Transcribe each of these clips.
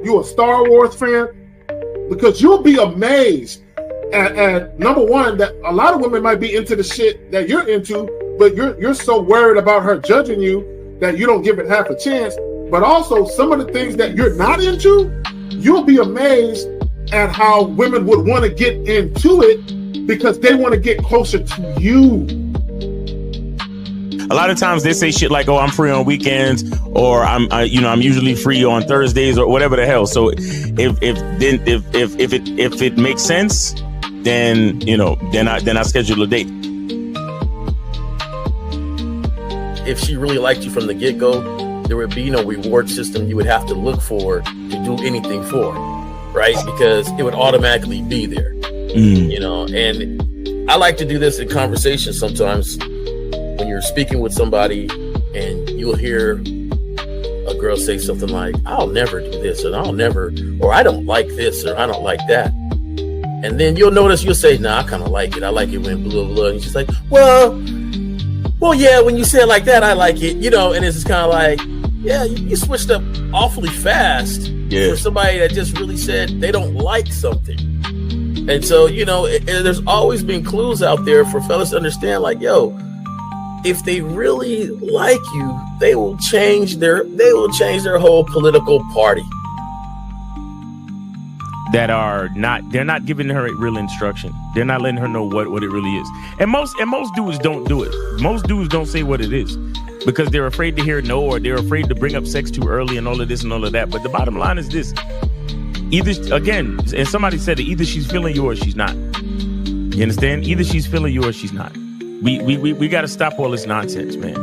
You a Star Wars fan? Because you'll be amazed at number one, that a lot of women might be into the shit that you're into, but you're so worried about her judging you that you don't give it half a chance. But also some of the things that you're not into, you'll be amazed at how women would want to get into it because they want to get closer to you. A lot of times they say shit like, "Oh, I'm free on weekends," or I'm usually free on Thursdays," or whatever the hell. So if it makes sense, then I schedule a date. If she really liked you from the get-go, there would be no reward system you would have to look for to do anything for, right? Because it would automatically be there, And I like to do this in conversations sometimes. When you're speaking with somebody and you'll hear a girl say something like, "I'll never do this," or "I don't like this," or "I don't like that." And then you'll notice you'll say, "Nah, I kind of like it. I like it when blah, blah, blah." And she's like, well, yeah, when you say it like that, I like it, and it's just kind of like, yeah, you switched up awfully fast for somebody that just really said they don't like something. And so, there's always been clues out there for fellas to understand, like, yo, if they really like you, they will change their whole political party. They're not giving her real instruction. They're not letting her know what it really is. And most dudes don't do it. Most dudes don't say what it is because they're afraid to hear no, or they're afraid to bring up sex too early and all of this and all of that. But the bottom line is this. Either, again, and somebody said it, either she's feeling you or she's not. You understand? Either she's feeling you or she's not. We got to stop all this nonsense, man.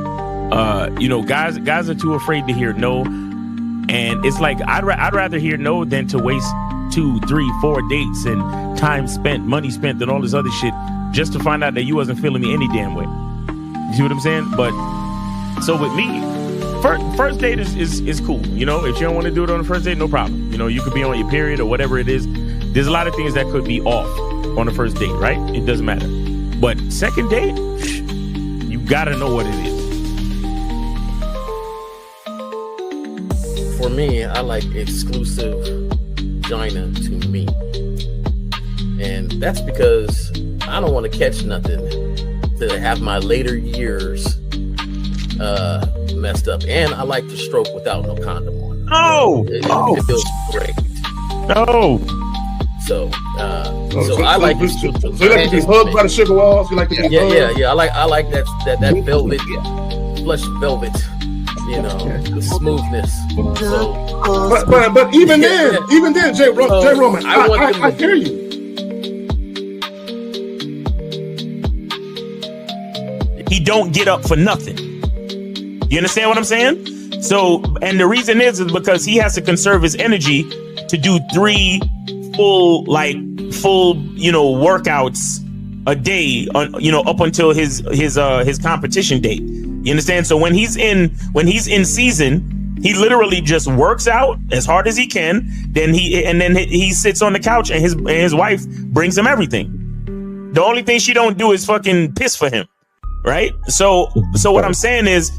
Guys are too afraid to hear no, and it's like I'd rather hear no than to waste 2, 3, 4 dates and time spent, money spent, and all this other shit just to find out that you wasn't feeling me any damn way. You see what I'm saying? But so with me, first date is cool. If you don't want to do it on the first date, no problem. You could be on your period or whatever it is. There's a lot of things that could be off on the first date, right? It doesn't matter. But second date, you gotta know what it is. For me, I like exclusive vagina to me. And that's because I don't want to catch nothing to have my later years messed up. And I like to stroke without no condom on. It feels great. No. So I like it. So you like to be hugged by the sugar walls? You like to be hugged? Yeah. I like that velvet, plush velvet. The smoothness. So, but even then, J. Roman, I hear you. He don't get up for nothing. You understand what I'm saying? So, and the reason is because he has to conserve his energy to do 3 full workouts a day up until his competition date. You understand? So when he's in season, he literally just works out as hard as he can. Then he sits on the couch and his wife brings him everything. The only thing she don't do is fucking piss for him, right? So what I'm saying is,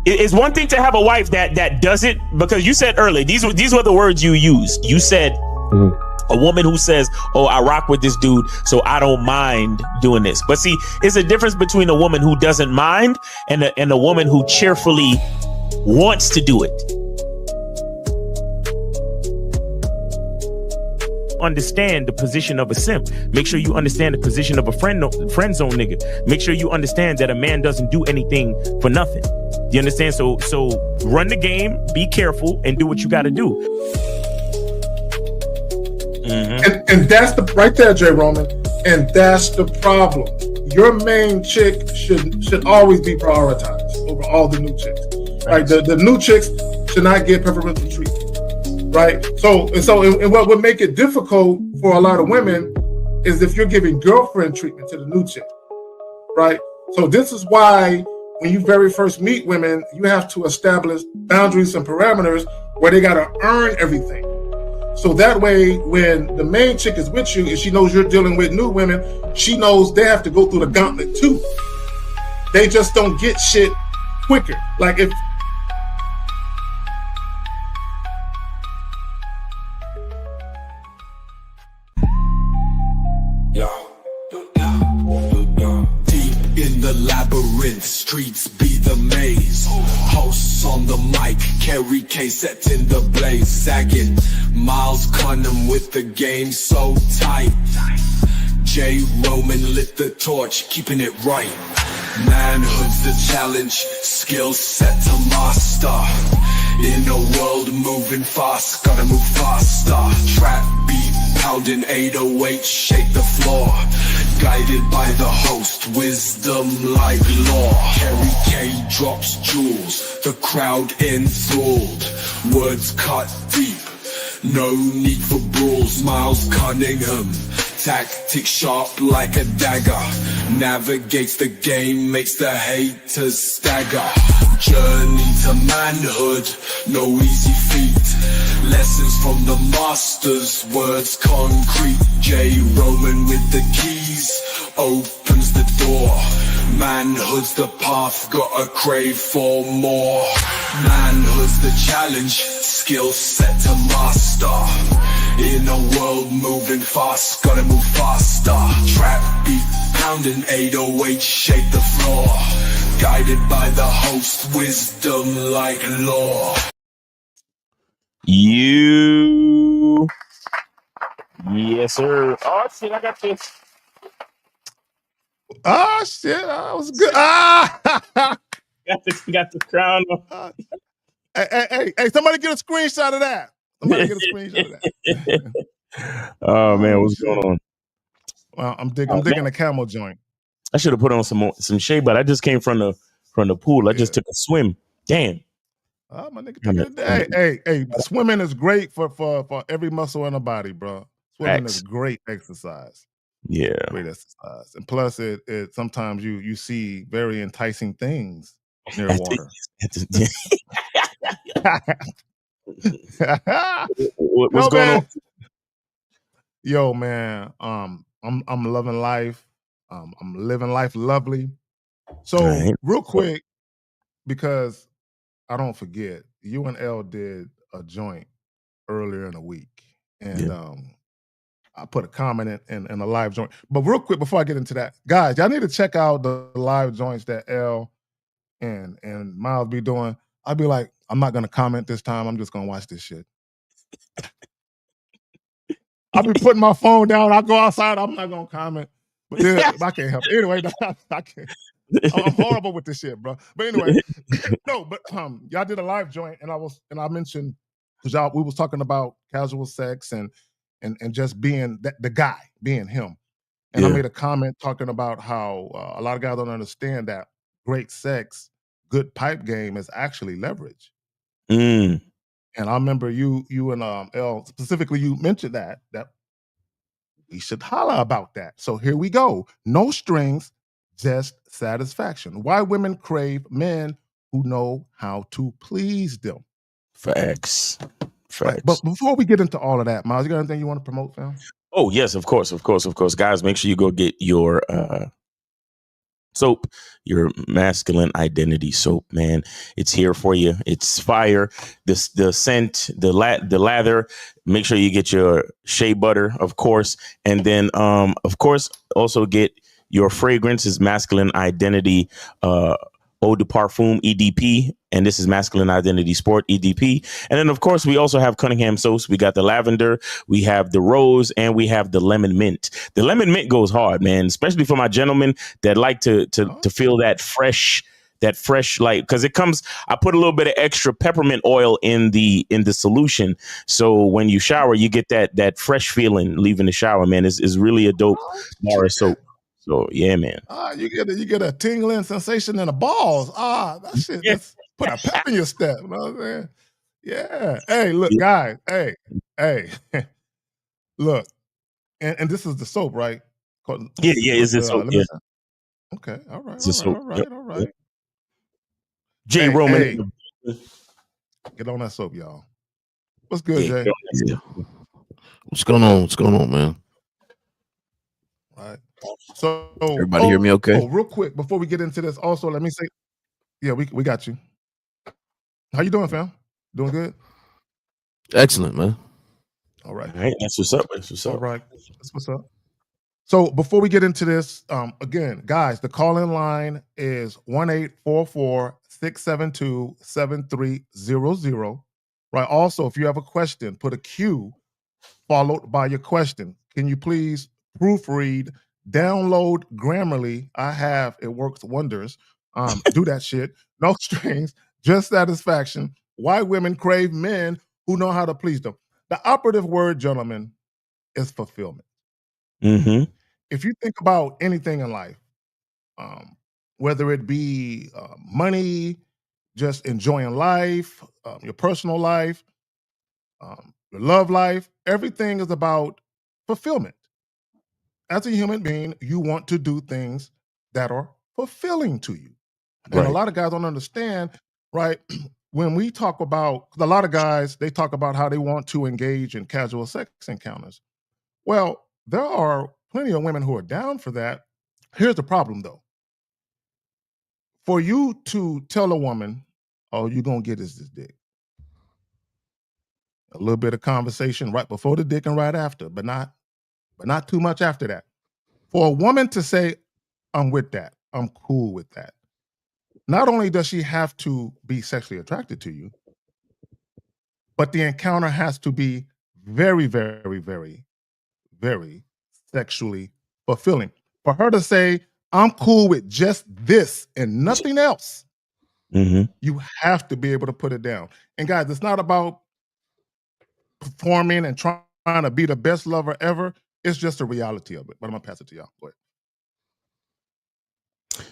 it's one thing to have a wife that does it, because you said earlier, these were the words you used. You said a woman who says, "Oh, I rock with this dude, so I don't mind doing this." But see, it's a difference between a woman who doesn't mind and a woman who cheerfully wants to do it. Understand the position of a simp. Make sure you understand the position of a friend zone nigga. Make sure you understand that a man doesn't do anything for nothing. You understand? So run the game, be careful, and do what you got to do. Mm-hmm. And that's right there, J. Roman. And that's the problem. Your main chick should always be prioritized over all the new chicks. Right? The new chicks should not get preferential treatment. Right? So what would make it difficult for a lot of women is if you're giving girlfriend treatment to the new chick. Right? So this is why when you very first meet women, you have to establish boundaries and parameters where they got to earn everything. So that way, when the main chick is with you and she knows you're dealing with new women, she knows they have to go through the gauntlet too. They just don't get shit quicker. Like Juice on the mic, Kerry K set in the blaze, sagging. Miles Cunham with the game so tight. J. Roman lit the torch, keeping it right. Manhood's the challenge, skill set to master. In a world moving fast, gotta move faster. Trap beat, pounding 808, shake the floor. Guided by the host, wisdom like law. Kerry K drops jewels, the crowd enthralled. Words cut deep, no need for brawls. Miles Cunningham, tactic sharp like a dagger. Navigates the game, makes the haters stagger. Journey to manhood, no easy feat. Lessons from the masters, words concrete. J. Roman with the keys, opens the door. Manhood's the path, gotta crave for more. Manhood's the challenge, skill set to master. In a world moving fast, gotta move faster. Trap beat, pounding 808, shake the floor. Guided by the host, wisdom like law. Yes, sir. Oh shit, I got this. Oh shit, that was good. Ah, got the crown on. Hey, somebody get a screenshot of that. Somebody get a screenshot of that. Oh man, what's going on? Well, I'm digging a camel joint. I should have put on some shea, but I just came from the pool. I just took a swim. Damn. Oh, my nigga. Hey, swimming is great for every muscle in the body, bro. Swimming is great exercise. Yeah. Great exercise. And plus it sometimes you see very enticing things near water. What's going on? Yo, man, I'm loving life. I'm living life lovely. So real quick, because I don't forget, you and L did a joint earlier in the week, and I put a comment in a live joint. But real quick, before I get into that, guys, y'all need to check out the live joints that L and Miles be doing. I'd be like, I'm not gonna comment this time. I'm just gonna watch this shit. I'll be putting my phone down. I'll go outside. I'm not gonna comment. But then I can't help it. Anyway, I can't. I'm horrible with this shit, bro. But anyway, no. But y'all did a live joint, and I mentioned because we was talking about casual sex and just being the guy, being him. And I made a comment talking about how a lot of guys don't understand that great sex, good pipe game is actually leverage. Mm. And I remember you and L, specifically, you mentioned that we should holler about that. So here we go. No strings, just satisfaction. Why women crave men who know how to please them. Facts. Right. But before we get into all of that, Miles, you got anything you want to promote, fam? Oh, yes, of course. Guys, make sure you go get your soap, your masculine identity soap, man. It's here for you. It's fire. The scent, the lather. Make sure you get your shea butter, of course. And then, of course, also get your fragrances, masculine identity, eau de parfum, EDP. And this is Masculine Identity Sport, EDP. And then, of course, we also have Cunningham soaps. We got the lavender, we have the rose, and we have the lemon mint. The lemon mint goes hard, man, especially for my gentlemen that like to feel that fresh, like, because it comes, I put a little bit of extra peppermint oil in the solution. So when you shower, you get that fresh feeling leaving the shower, man. It's really a dope bar soap. So yeah, man. You get a tingling sensation in the balls. That shit. That's put a pep in your step. You know what I'm saying? Yeah. Hey, look, guys. Hey. Look, and this is the soap, right? Yeah. Is it soap? Yeah. Okay. All right. All right. J. Roman. Hey. Get on that soap, y'all. What's good, Jay? Yeah. What's going on, man? All right. So everybody hear me okay? Real quick, before we get into this, also let me say, yeah, we got you. How you doing, fam? Doing good? Excellent, man. All right. All right. That's what's up. All right. That's what's up. So before we get into this, again, guys, the call-in line is 1-844-672-7300. Right. Also, if you have a question, put a Q followed by your question. Can you please proofread, download Grammarly? It works wonders. Do that shit. No strings, just satisfaction. Why women crave men who know how to please them. The operative word, gentlemen, is fulfillment. Mm-hmm. If you think about anything in life, whether it be money, just enjoying life, your personal life, your love life, everything is about fulfillment. As a human being, you want to do things that are fulfilling to you. And a Right. lot of guys don't understand, right? When we talk about, 'cause a lot of guys, they talk about how they want to engage in casual sex encounters. Well, there are plenty of women who are down for that. Here's the problem though. For you to tell a woman, all you're going to get is this dick. A little bit of conversation right before the dick and right after, but not too much after that. For a woman to say, I'm with that, I'm cool with that. Not only does she have to be sexually attracted to you, but the encounter has to be very, very, very, very sexually fulfilling. For her to say, I'm cool with just this and nothing else, Mm-hmm. you have to be able to put it down. And guys, it's not about performing and trying to be the best lover ever. It's just a reality of it. But I'm gonna pass it to y'all. Go ahead.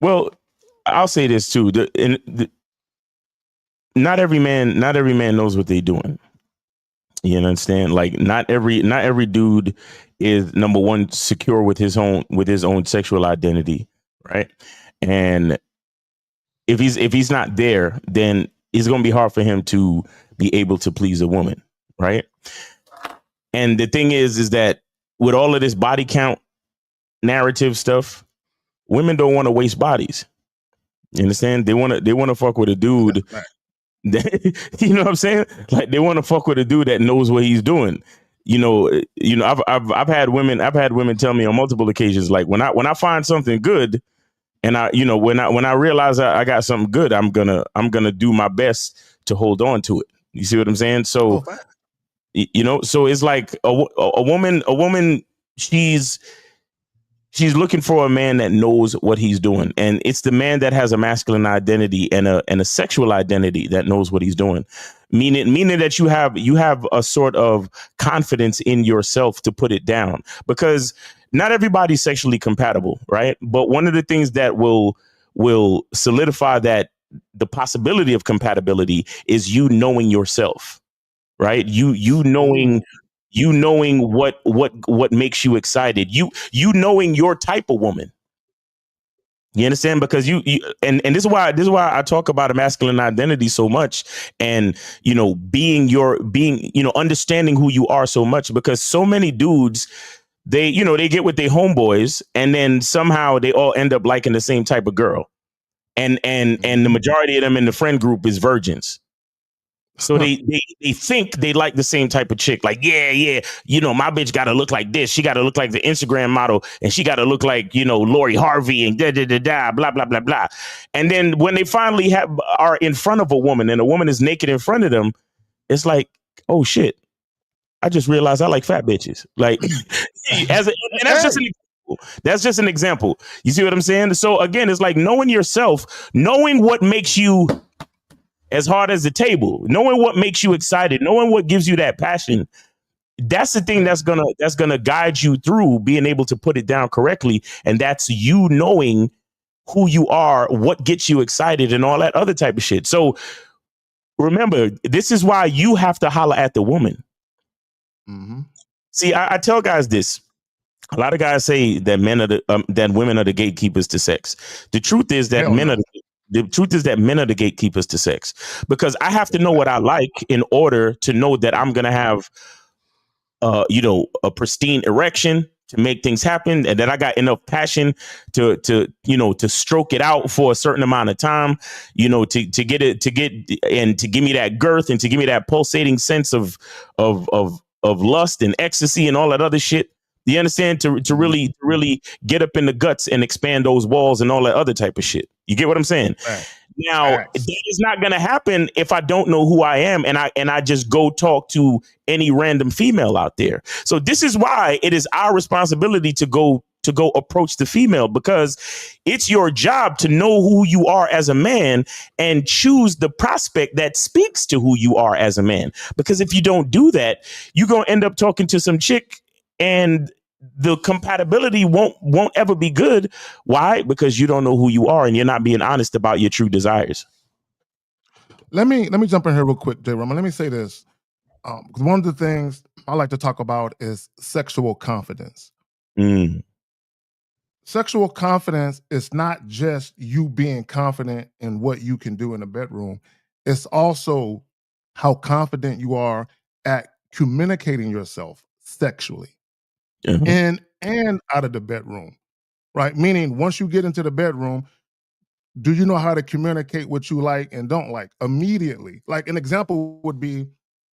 Well, I'll say this too. Not every man knows what they're doing. You understand? Like not every dude is, number one, secure with his own sexual identity, right? And if he's not there, then it's going to be hard for him to be able to please a woman, right? And the thing is that with all of this body count narrative stuff, women don't want to waste bodies. You understand? They want to fuck with a dude. You know what I'm saying? Like they want to fuck with a dude that knows what he's doing. You know. I've had women tell me on multiple occasions, like when I find something good, and when I realize I got something good, I'm gonna do my best to hold on to it. You see what I'm saying? So, so it's like a woman, she's looking for a man that knows what he's doing. And it's the man that has a masculine identity and a sexual identity that knows what he's doing. Meaning that you have a sort of confidence in yourself to put it down, because not everybody's sexually compatible, right? But one of the things that will solidify that the possibility of compatibility is you knowing yourself, right? You knowing what makes you excited. You knowing your type of woman. You understand? Because you and this is why I talk about a masculine identity so much, and being understanding who you are so much, because so many dudes, they get with their homeboys and then somehow they all end up liking the same type of girl, and the majority of them in the friend group is virgins. So they think they like the same type of chick. Like, yeah, my bitch got to look like this. She got to look like the Instagram model, and she got to look like, Lori Harvey and blah, blah, blah, blah. And then when they finally are in front of a woman and a woman is naked in front of them, it's like, oh shit, I just realized I like fat bitches. Like, and that's just an example. That's just an example. You see what I'm saying? So again, it's like knowing yourself, knowing what makes you as hard as the table, knowing what makes you excited, knowing what gives you that passion. That's the thing that's gonna guide you through being able to put it down correctly. And that's you knowing who you are, what gets you excited, and all that other type of shit. So remember, this is why you have to holler at the woman. Mm-hmm. See, I tell guys this. A lot of guys say that that women are the gatekeepers to sex. The truth is that men are the gatekeepers to sex, because I have to know what I like in order to know that I'm going to have, a pristine erection to make things happen, and that I got enough passion to stroke it out for a certain amount of time, to get and to give me that girth and to give me that pulsating sense of lust and ecstasy and all that other shit. You understand? To really get up in the guts and expand those walls and all that other type of shit. You get what I'm saying? Facts. Now, Facts. that is not going to happen if I don't know who I am and I just go talk to any random female out there. So this is why it is our responsibility to go approach the female, because it's your job to know who you are as a man and choose the prospect that speaks to who you are as a man. Because if you don't do that, you're going to end up talking to some chick and the compatibility won't ever be good. Why? Because you don't know who you are and you're not being honest about your true desires. Let me jump in here real quick, J. Roman. Let me say this. Because one of the things I like to talk about is sexual confidence. Sexual confidence is not just you being confident in what you can do in the bedroom. It's also how confident you are at communicating yourself sexually. In and out of the bedroom, right? Meaning once you get into the bedroom, do you know how to communicate what you like and don't like immediately? Like an example would be,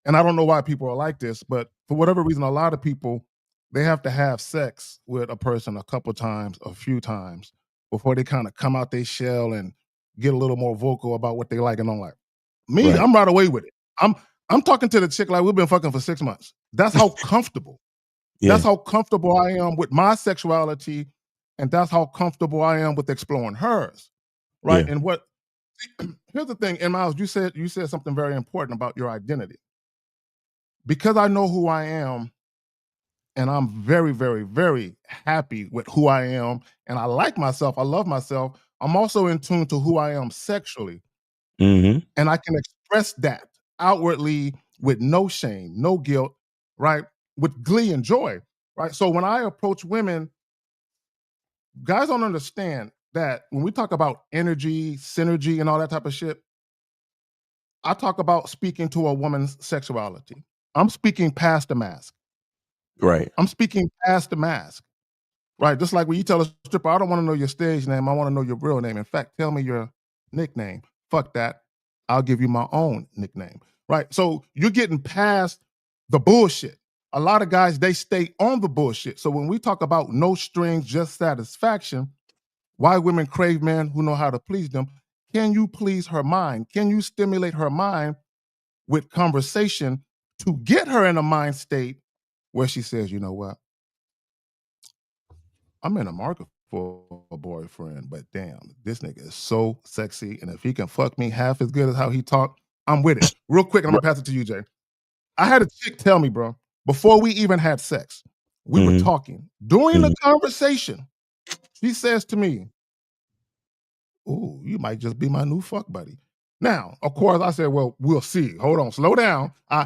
and I don't know why people are like this, but for whatever reason, a lot of people, they have to have sex with a person a couple times, a few times before they kind of come out their shell and get a little more vocal about what they like and don't like. Me, Right. I'm right away with it. I'm talking to the chick like we've been fucking for 6 months. That's how comfortable. Yeah. That's how comfortable I am with my sexuality, and that's how comfortable I am with exploring hers. Right. Yeah. And here's the thing, and Miles, you said something very important about your identity. Because I know who I am, and I'm very, very, very happy with who I am, and I like myself, I love myself, I'm also in tune to who I am sexually. And I can express that outwardly with no shame, no guilt, right? With glee and joy, right? So when I approach women, guys don't understand that when we talk about energy, synergy, and all that type of shit, I talk about speaking to a woman's sexuality. I'm speaking past the mask. Right. I'm speaking past the mask. Right. Just like when you tell a stripper, I don't want to know your stage name. I want to know your real name. In fact, tell me your nickname. Fuck that. I'll give you my own nickname. Right. So you're getting past the bullshit. A lot of guys, they stay on the bullshit. So when we talk about no strings, just satisfaction, why women crave men who know how to please them, can you please her mind? Can you stimulate her mind with conversation to get her in a mind state where she says, you know what? I'm in a market for a boyfriend, but damn, this nigga is so sexy. And if he can fuck me half as good as how he talk, I'm with it. Real quick, I'm gonna pass it to you, Jay. I had a chick tell me, bro, before we even had sex, we were talking. During the conversation, she says to me, "Ooh, you might just be my new fuck buddy." Now, of course, I said, "Well, we'll see. Hold on, slow down." I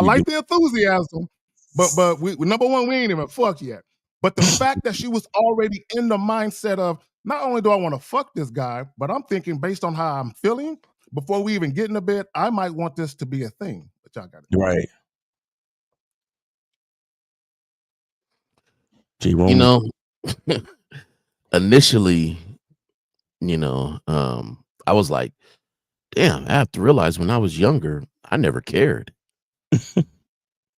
like the enthusiasm, but we number one, we ain't even fucked yet. But the fact that she was already in the mindset of not only do I want to fuck this guy, but I'm thinking based on how I'm feeling before we even get in the bed, I might want this to be a thing. But y'all got it. Right. You know, initially, I was like, damn, I have to realize when I was younger, I never cared.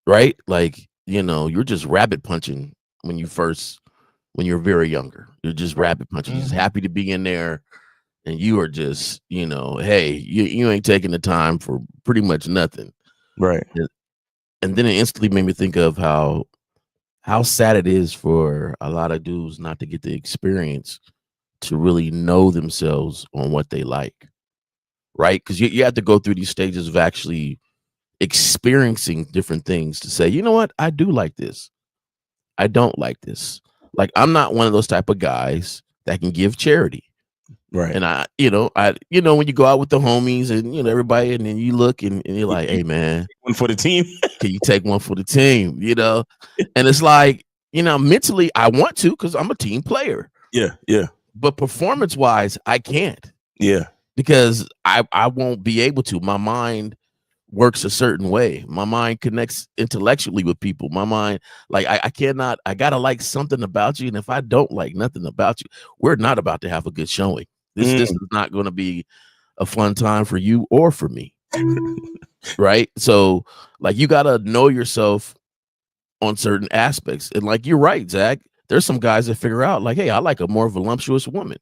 Right? Like, you're just rabbit punching when you're very younger. You're just rabbit punching. You're just happy to be in there. And you are just, hey, you ain't taking the time for pretty much nothing. Right. And then it instantly made me think of how sad it is for a lot of dudes not to get the experience to really know themselves on what they like. Right? Because you have to go through these stages of actually experiencing different things to say, you know what? I do like this. I don't like this. Like, I'm not one of those type of guys that can give charity. Right. And when you go out with the homies and, everybody, and then you look and you're like, hey, man, one for the team. Can you take one for the team? And it's like, mentally I want to, because I'm a team player. Yeah. Yeah. But performance wise, I can't. Yeah. Because I won't be able to. My mind works a certain way. My mind connects intellectually with people. My mind, like, I cannot, I gotta like something about you. And if I don't like nothing about you, we're not about to have a good showing. This is not going to be a fun time for you or for me. Right? So, like, you gotta know yourself on certain aspects. And like you're right, Zach, there's some guys that figure out like, hey, I like a more voluptuous woman.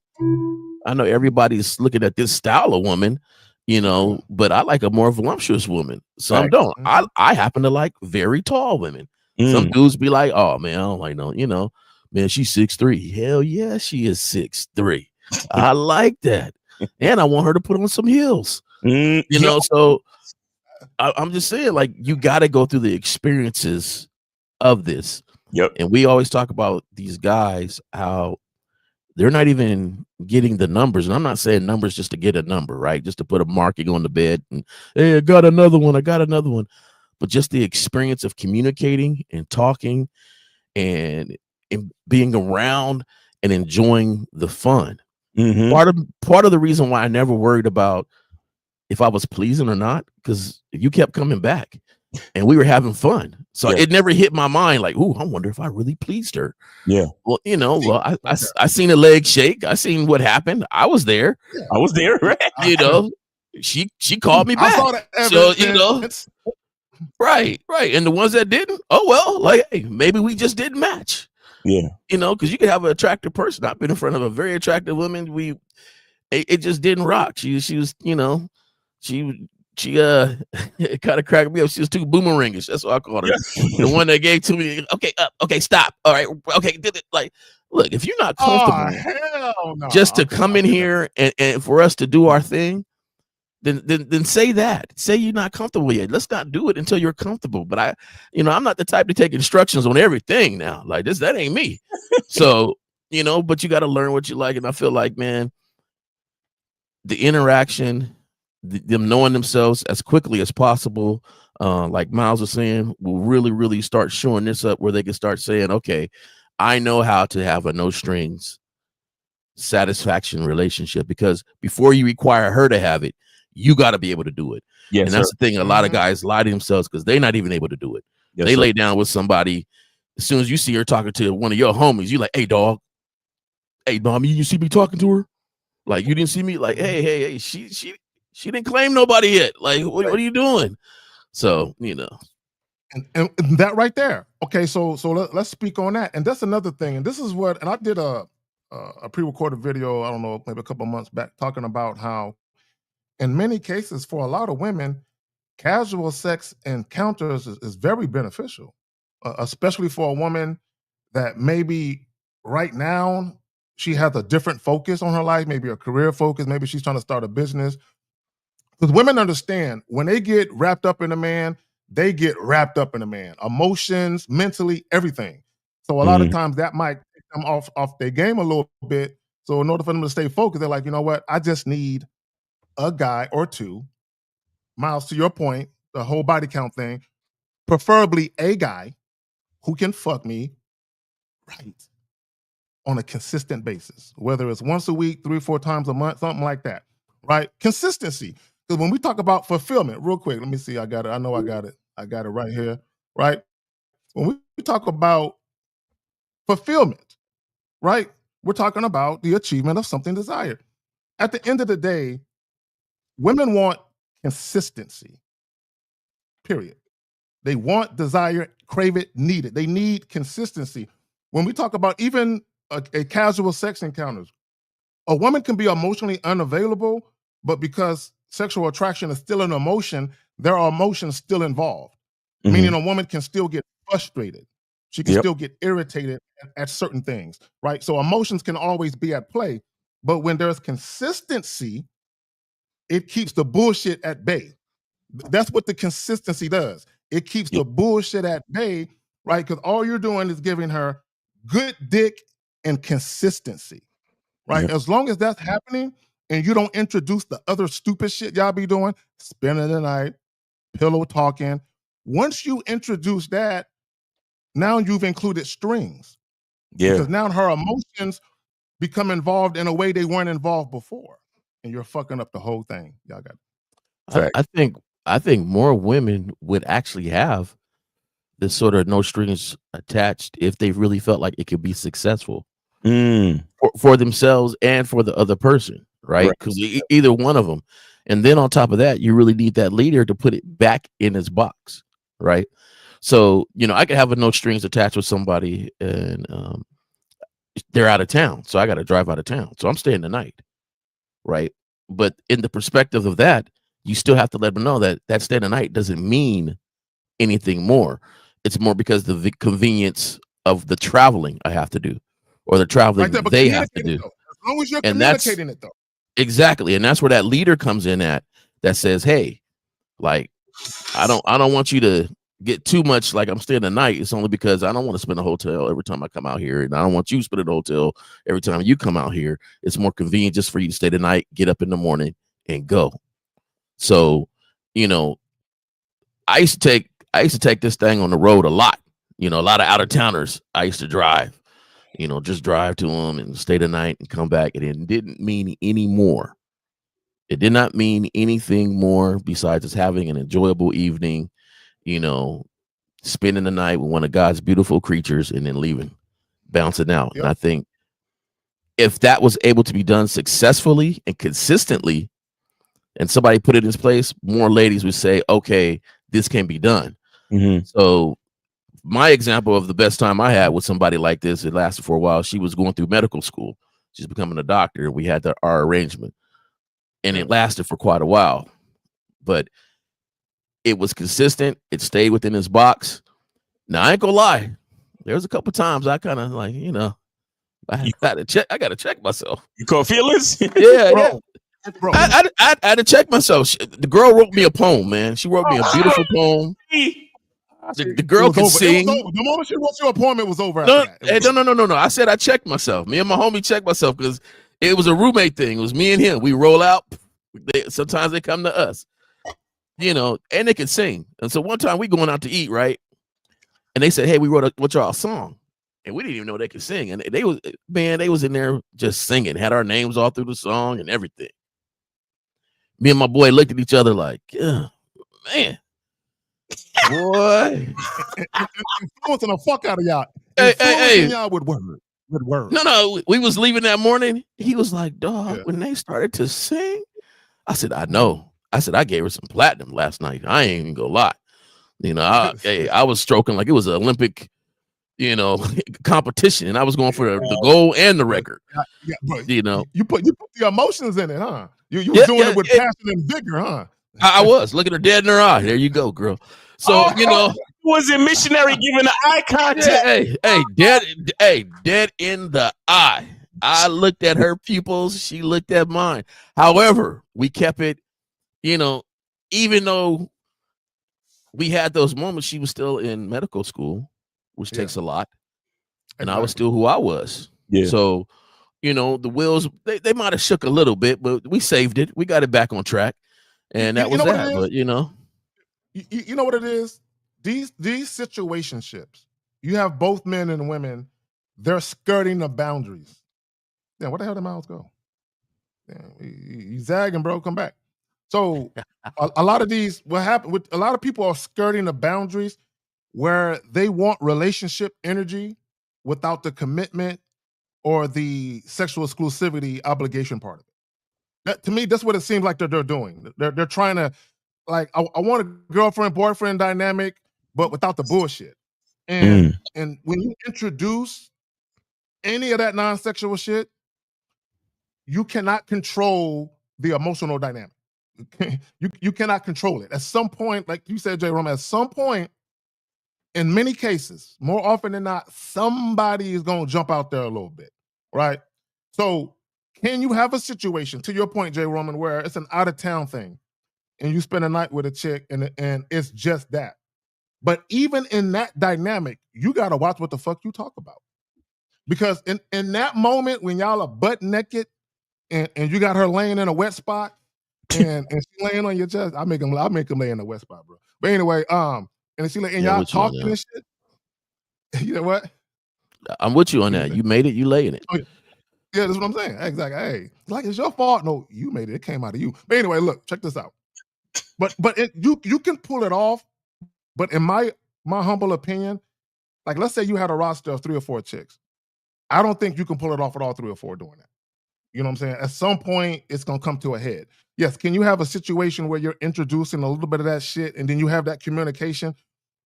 I know everybody's looking at this style of woman, but I like a more voluptuous woman. Some don't. I happen to like very tall women. Some dudes be like, oh man, I don't like no, man, she's 6'3". Hell yeah, she is 6'3". I like that. And I want her to put on some heels. So I'm just saying, like, you got to go through the experiences of this. Yep. And we always talk about these guys, how they're not even getting the numbers. And I'm not saying numbers just to get a number, right? Just to put a marking on the bed and, hey, I got another one. But just the experience of communicating and talking and being around and enjoying the fun. Part of the reason why I never worried about if I was pleasing or not, because you kept coming back and we were having fun. So it never hit my mind like, ooh, I wonder if I really pleased her. Yeah. Well, I seen a leg shake. I seen what happened. I was there. I was there. Right? She called me back. I saw the evidence. So, right. And the ones that didn't, oh, well, like, hey, maybe we just didn't match. Yeah. Because you could have an attractive person. I've been in front of a very attractive woman. It just didn't rock. She was, she it kind of cracked me up. She was too boomerangish. That's what I called her. The one that gave to me. Okay, stop. All right. Okay, did it. Like, look, if you're not comfortable, just to come in here and for us to do our thing, then say that. Say you're not comfortable yet. Let's not do it until you're comfortable. But I'm not the type to take instructions on everything now. Like this, that ain't me. So, but you got to learn what you like. And I feel like, man, the interaction, them knowing themselves as quickly as possible, like Miles was saying, will really, really start showing this up where they can start saying, okay, I know how to have a no strings satisfaction relationship, because before you require her to have it, you got to be able to do it. Yes, and that's the thing. A lot of guys lie to themselves because they're not even able to do it. Yes, they lay down with somebody. As soon as you see her talking to one of your homies, you like, hey, dog. Hey, mom, you see me talking to her? Like, you didn't see me? Like, hey, she didn't claim nobody yet. Like, what are you doing? So, And that right there. Okay, so let's speak on that. And that's another thing. And this is what, and I did a pre-recorded video, I don't know, maybe a couple of months back, talking about how in many cases for a lot of women, casual sex encounters is very beneficial, especially for a woman that maybe right now she has a different focus on her life, maybe a career focus, maybe she's trying to start a business. Because women understand when they get wrapped up in a man, they get wrapped up in a man, emotions, mentally, everything. So a lot of times that might take them off their game a little bit. So in order for them to stay focused, they're like, you know what? I just need a guy or two. Miles, to your point, the whole body count thing, preferably a guy who can fuck me right on a consistent basis, whether it's once a week, 3 or 4 times a month, something like that, right? Consistency. Because when we talk about fulfillment, real quick, let me see, I got it. I know I got it. I got it right here, right? When we talk about fulfillment, right? We're talking about the achievement of something desired. At the end of the day, women want consistency, period. They want, desire, crave it, need it. They need consistency. When we talk about even a casual sex encounters, a woman can be emotionally unavailable, but because sexual attraction is still an emotion, there are emotions still involved. Meaning a woman can still get frustrated. She can still get irritated at certain things, right? So emotions can always be at play, but when there's consistency, it keeps the bullshit at bay. That's what the consistency does. It keeps the bullshit at bay, right? Because all you're doing is giving her good dick and consistency, right? As long as that's happening and you don't introduce the other stupid shit y'all be doing, spending the night, pillow talking. Once you introduce that, now you've included strings. Yeah. Because now her emotions become involved in a way they weren't involved before. And you're fucking up the whole thing. Y'all got it. I think more women would actually have this sort of no strings attached if they really felt like it could be successful for themselves and for the other person, right? Because either one of them. And then on top of that, you really need that leader to put it back in its box, right? So, I could have a no strings attached with somebody, and they're out of town. So I got to drive out of town. So I'm staying the night. Right. But in the perspective of that, you still have to let them know that that stay the night doesn't mean anything more. It's more because the convenience of the traveling I have to do, or the traveling Right there, but they have to do. though. As long as you're And that's communicating it, though. exactly. And that's where that leader comes in at, that says, hey, like, I don't want you to get too much like I'm staying the night. It's only because I don't want to spend a hotel every time I come out here. And I don't want you to spend a hotel every time you come out here. It's more convenient just for you to stay the night, get up in the morning and go. So, I used to take this thing on the road a lot. A lot of out of towners I used to drive, just drive to them and stay the night and come back. And it didn't mean any more. It did not mean anything more besides just having an enjoyable evening, spending the night with one of God's beautiful creatures and then leaving, bouncing out. Yep. And I think if that was able to be done successfully and consistently, and somebody put it in place, more ladies would say, okay, this can be done. Mm-hmm. So my example of the best time I had with somebody like this, it lasted for a while. She was going through medical school. She's becoming a doctor, and we had our arrangement. And it lasted for quite a while. But it was consistent. It stayed within his box. Now, I ain't gonna lie. There was a couple times I kind of like, I got to check myself. You caught feelings? Yeah, Bro. I had to check myself. The girl wrote me a poem, man. She wrote me a beautiful poem. The girl could sing. The moment she wrote your appointment was over. No. I said I checked myself. Me and my homie checked myself because it was a roommate thing. It was me and him. We roll out. Sometimes they come to us, and they can sing. And so one time we going out to eat, right? And they said, "Hey, we wrote what's y'all song?" And we didn't even know they could sing. And they was in there just singing, had our names all through the song and everything. Me and my boy looked at each other like, yeah, man, boy, influencing the fuck out of y'all. Hey. Y'all with words. No, we was leaving that morning. He was like, dog, when they started to sing, I said, I know. I said, I gave her some platinum last night. I ain't even gonna lie. I was stroking like it was an Olympic, competition, and I was going for the gold and the record. Yeah, you put the emotions in it, huh? You was doing it with passion and vigor, huh? I was looking her dead in her eye. There you go, girl. So was it missionary giving the eye contact? Dead in the eye. I looked at her pupils. She looked at mine. However, we kept it, even though we had those moments, she was still in medical school, which takes a lot. And I was still who I was. Yeah. So, the wheels, they might have shook a little bit, but we saved it. We got it back on track. And that was that. But, you know what it is? These situationships, you have both men and women, they're skirting the boundaries. Yeah, where the hell did Miles go? Damn, you zagging, bro. Come back. So a lot of these, what happened with a lot of people are skirting the boundaries where they want relationship energy without the commitment or the sexual exclusivity obligation part of it. That, to me, that's what it seems like they're doing. They're trying to, like, I want a girlfriend boyfriend dynamic, but without the bullshit. And when you introduce any of that non-sexual shit, you cannot control the emotional dynamic. You cannot control it. At some point, like you said, J. Roman, at some point, in many cases, more often than not, somebody is going to jump out there a little bit, right? So can you have a situation, to your point, J. Roman, where it's an out-of-town thing and you spend a night with a chick and it's just that? But even in that dynamic, you got to watch what the fuck you talk about. Because in that moment when y'all are butt naked and you got her laying in a wet spot and she laying on your chest, I make them lay in a wet spot, bro. But anyway, and she and y'all talking and shit. You know what? I'm with you on that. You made it, you lay in it. Oh, yeah, that's what I'm saying. Exactly. Hey, like it's your fault. No, you made it. It came out of you. But anyway, look, check this out. But you can pull it off. But in my humble opinion, like let's say you had a roster of 3 or 4 chicks. I don't think you can pull it off with all 3 or 4 doing that. You know what I'm saying? At some point, it's going to come to a head. Yes, can you have a situation where you're introducing a little bit of that shit and then you have that communication?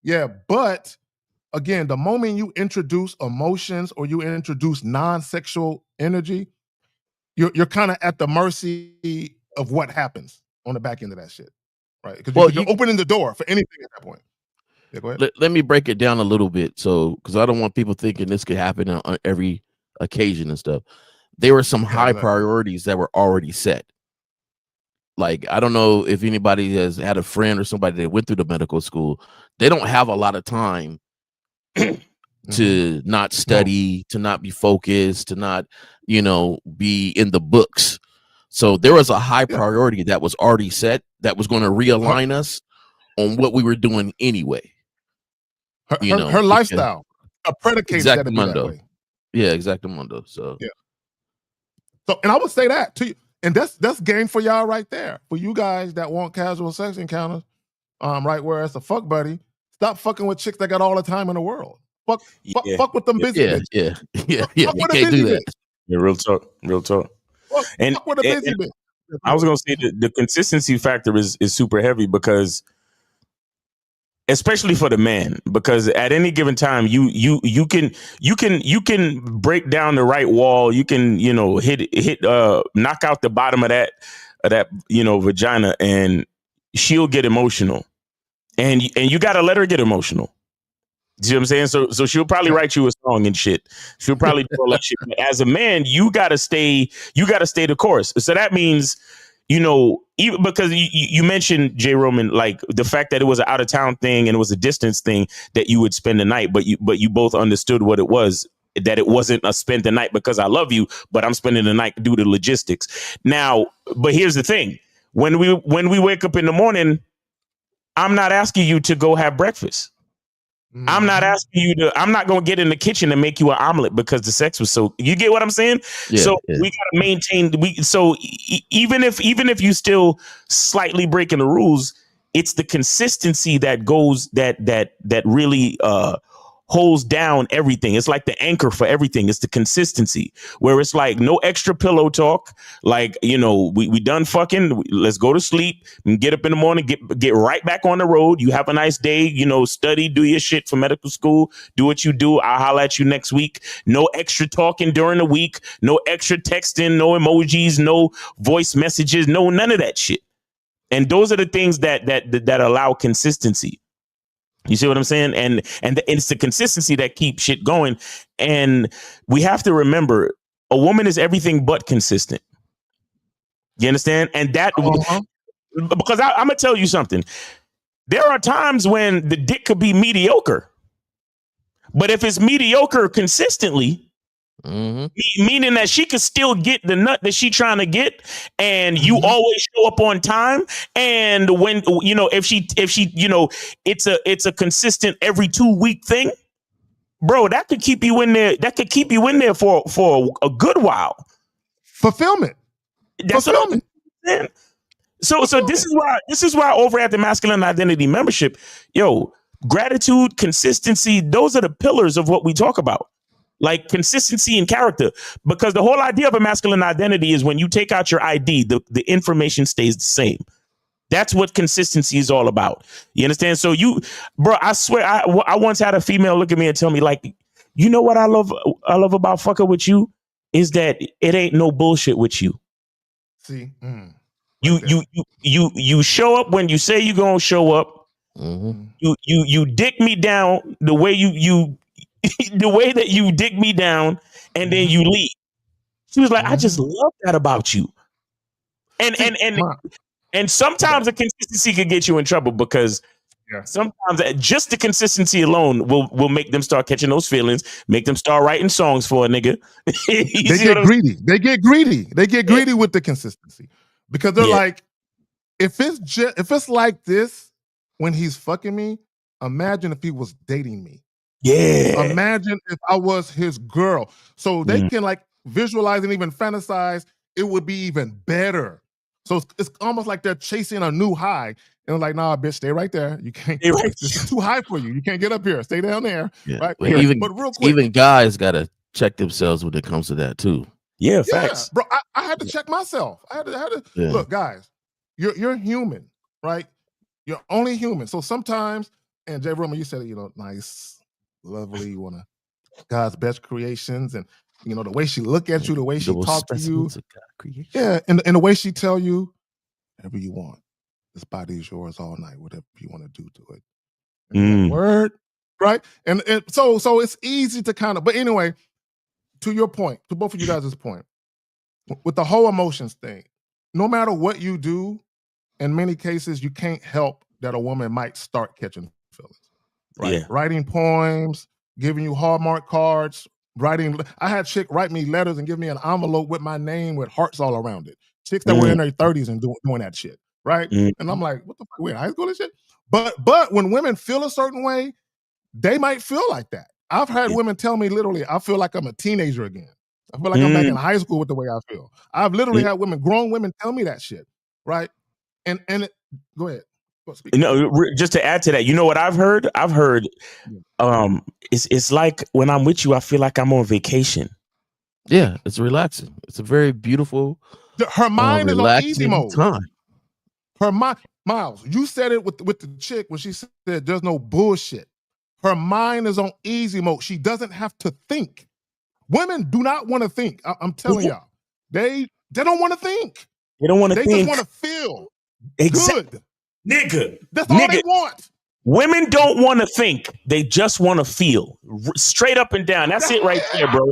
Yeah, but again, the moment you introduce emotions or you introduce non-sexual energy, you're kind of at the mercy of what happens on the back end of that shit, right? Because Well, you're opening the door for anything at that point. Yeah, go ahead. let me break it down a little bit, so because I don't want people thinking this could happen on every occasion and stuff. There were some high priorities that were already set. Like, I don't know if anybody has had a friend or somebody that went through the medical school. They don't have a lot of time to not study, to not be focused, to not, be in the books. So there was a high priority that was already set that was going to realign us on what we were doing anyway. Her lifestyle predicated that to be that way. Yeah, exactamundo. So yeah. So, and I would say that to you, and that's game for y'all right there. For you guys that want casual sex encounters, right where it's a fuck buddy, stop fucking with chicks that got all the time in the world. Fuck with them busy bitches. Yeah. You can't do that. Yeah, real talk. Fuck with a busy bitch. I was gonna say the consistency factor is super heavy because, especially for the man, because at any given time you can break down the right wall, you can hit knock out the bottom of that vagina, and she'll get emotional, and you got to let her get emotional. You see what I'm saying? So she'll probably write you a song and shit. She'll probably do all that shit. But as a man, you gotta stay the course. So that means, even because you mentioned, J. Roman, like the fact that it was an out of town thing and it was a distance thing that you would spend the night, but you both understood what it was, that it wasn't a spend the night because I love you, but I'm spending the night due to logistics. Now, but here's the thing: when we wake up in the morning, I'm not asking you to go have breakfast. I'm not asking you to. I'm not going to get in the kitchen and make you an omelet because the sex was so. You get what I'm saying? We got to maintain. Even if you still slightly breaking the rules, it's the consistency that goes that really holds down everything. It's like the anchor for everything. It's the consistency where it's like no extra pillow talk. Like, we done fucking, let's go to sleep and get up in the morning, get right back on the road. You have a nice day, study, do your shit for medical school, do what you do. I'll holler at you next week. No extra talking during the week, no extra texting, no emojis, no voice messages, no, none of that shit. And those are the things that allow consistency. You see what I'm saying? And it's the consistency that keeps shit going. And we have to remember, a woman is everything but consistent. You understand? And that, because I'm going to tell you something. There are times when the dick could be mediocre. But if it's mediocre consistently, meaning that she could still get the nut that she trying to get, and you always show up on time, and when if she it's a consistent every 2 week thing, bro, that could keep you in there for a good while. Fulfillment. So this is why over at the Masculine Identity Membership, gratitude, consistency, those are the pillars of what we talk about. Like consistency and character, because the whole idea of a masculine identity is when you take out your ID, the information stays the same. That's what consistency is all about. You understand? So bro, I swear, I once had a female look at me and tell me, like, you know what I love about fucking with you is that it ain't no bullshit with you. See, you show up when you say you're gonna show up. You dick me down the way you. The way that you dig me down and then you leave. She was like, I just love that about you. And sometimes the consistency could get you in trouble because sometimes just the consistency alone will make them start catching those feelings, make them start writing songs for a nigga. They get greedy. They get greedy with the consistency because they're like, if it's like this when he's fucking me, imagine if he was dating me. Yeah. Imagine if I was his girl. So they can like visualize and even fantasize. It would be even better. So it's almost like they're chasing a new high. And like, nah, bitch, stay right there. You can't. It's too high for you. You can't get up here. Stay down there. Yeah. Right. Well, but real quick, even guys gotta check themselves when it comes to that too. Yeah, facts, bro. I had to check myself. I had to look, guys. You're human, right? You're only human. So sometimes And Jay Roman, you said, nice, lovely, you want to God's best creations, and the way she look at you, the way she talk to you, of God creation. yeah, and the way she tell you, whatever you want, this body is yours all night, whatever you want to do to it. And word, right? And so it's easy to kind of, but anyway, to your point, to both of you guys' point, with the whole emotions thing, no matter what you do, in many cases, you can't help that a woman might start catching feelings, right? Yeah. Writing poems, giving you Hallmark cards, I had chick write me letters and give me an envelope with my name with hearts all around it. Chicks that were in their 30s and doing that shit, right? And I'm like, what the fuck, we're in high school and shit? But when women feel a certain way, they might feel like that. I've had women tell me literally, I feel like I'm a teenager again. I feel like I'm back in high school with the way I feel. I've literally had grown women tell me that shit, right? And go ahead. No, just to add to that, you know what I've heard? I've heard it's like when I'm with you, I feel like I'm on vacation. Yeah, it's relaxing. It's a very beautiful, her mind is on easy mode. Time. Her mind, Miles, you said it with the chick when she said there's no bullshit. Her mind is on easy mode. She doesn't have to think. Women do not want to think. I'm telling y'all. They don't want to think. They don't want to think. They just want to feel good. Nigga. That's all they want. Women don't want to think. They just want to feel. Straight up and down. That's it right there, bro.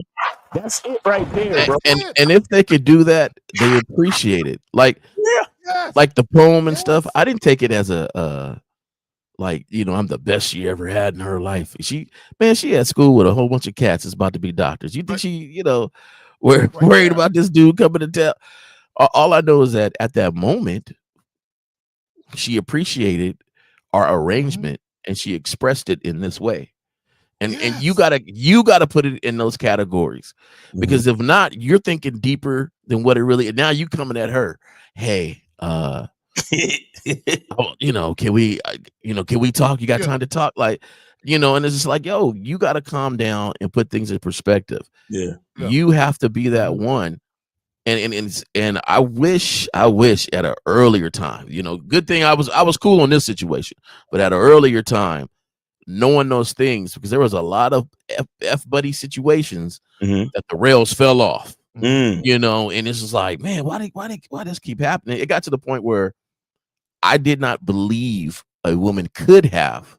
That's it right there, bro. And if they could do that, they appreciate it. Like, like the poem and stuff. I didn't take it as a like, I'm the best she ever had in her life. She had school with a whole bunch of cats that's about to be doctors. You think she, worried about this dude coming to tell? All I know is that at that moment, she appreciated our arrangement and she expressed it in this way. And you gotta put it in those categories, because if not, you're thinking deeper than what it really is. Now you coming at her, hey, can we talk? You got time to talk? Like, and it's just like, yo, you got to calm down and put things in perspective. Yeah. You have to be that one. And I wish at an earlier time, good thing I was cool on this situation, but at an earlier time, knowing those things, because there was a lot of F buddy situations that the rails fell off, and it's just like, man, why this keep happening? It got to the point where I did not believe a woman could have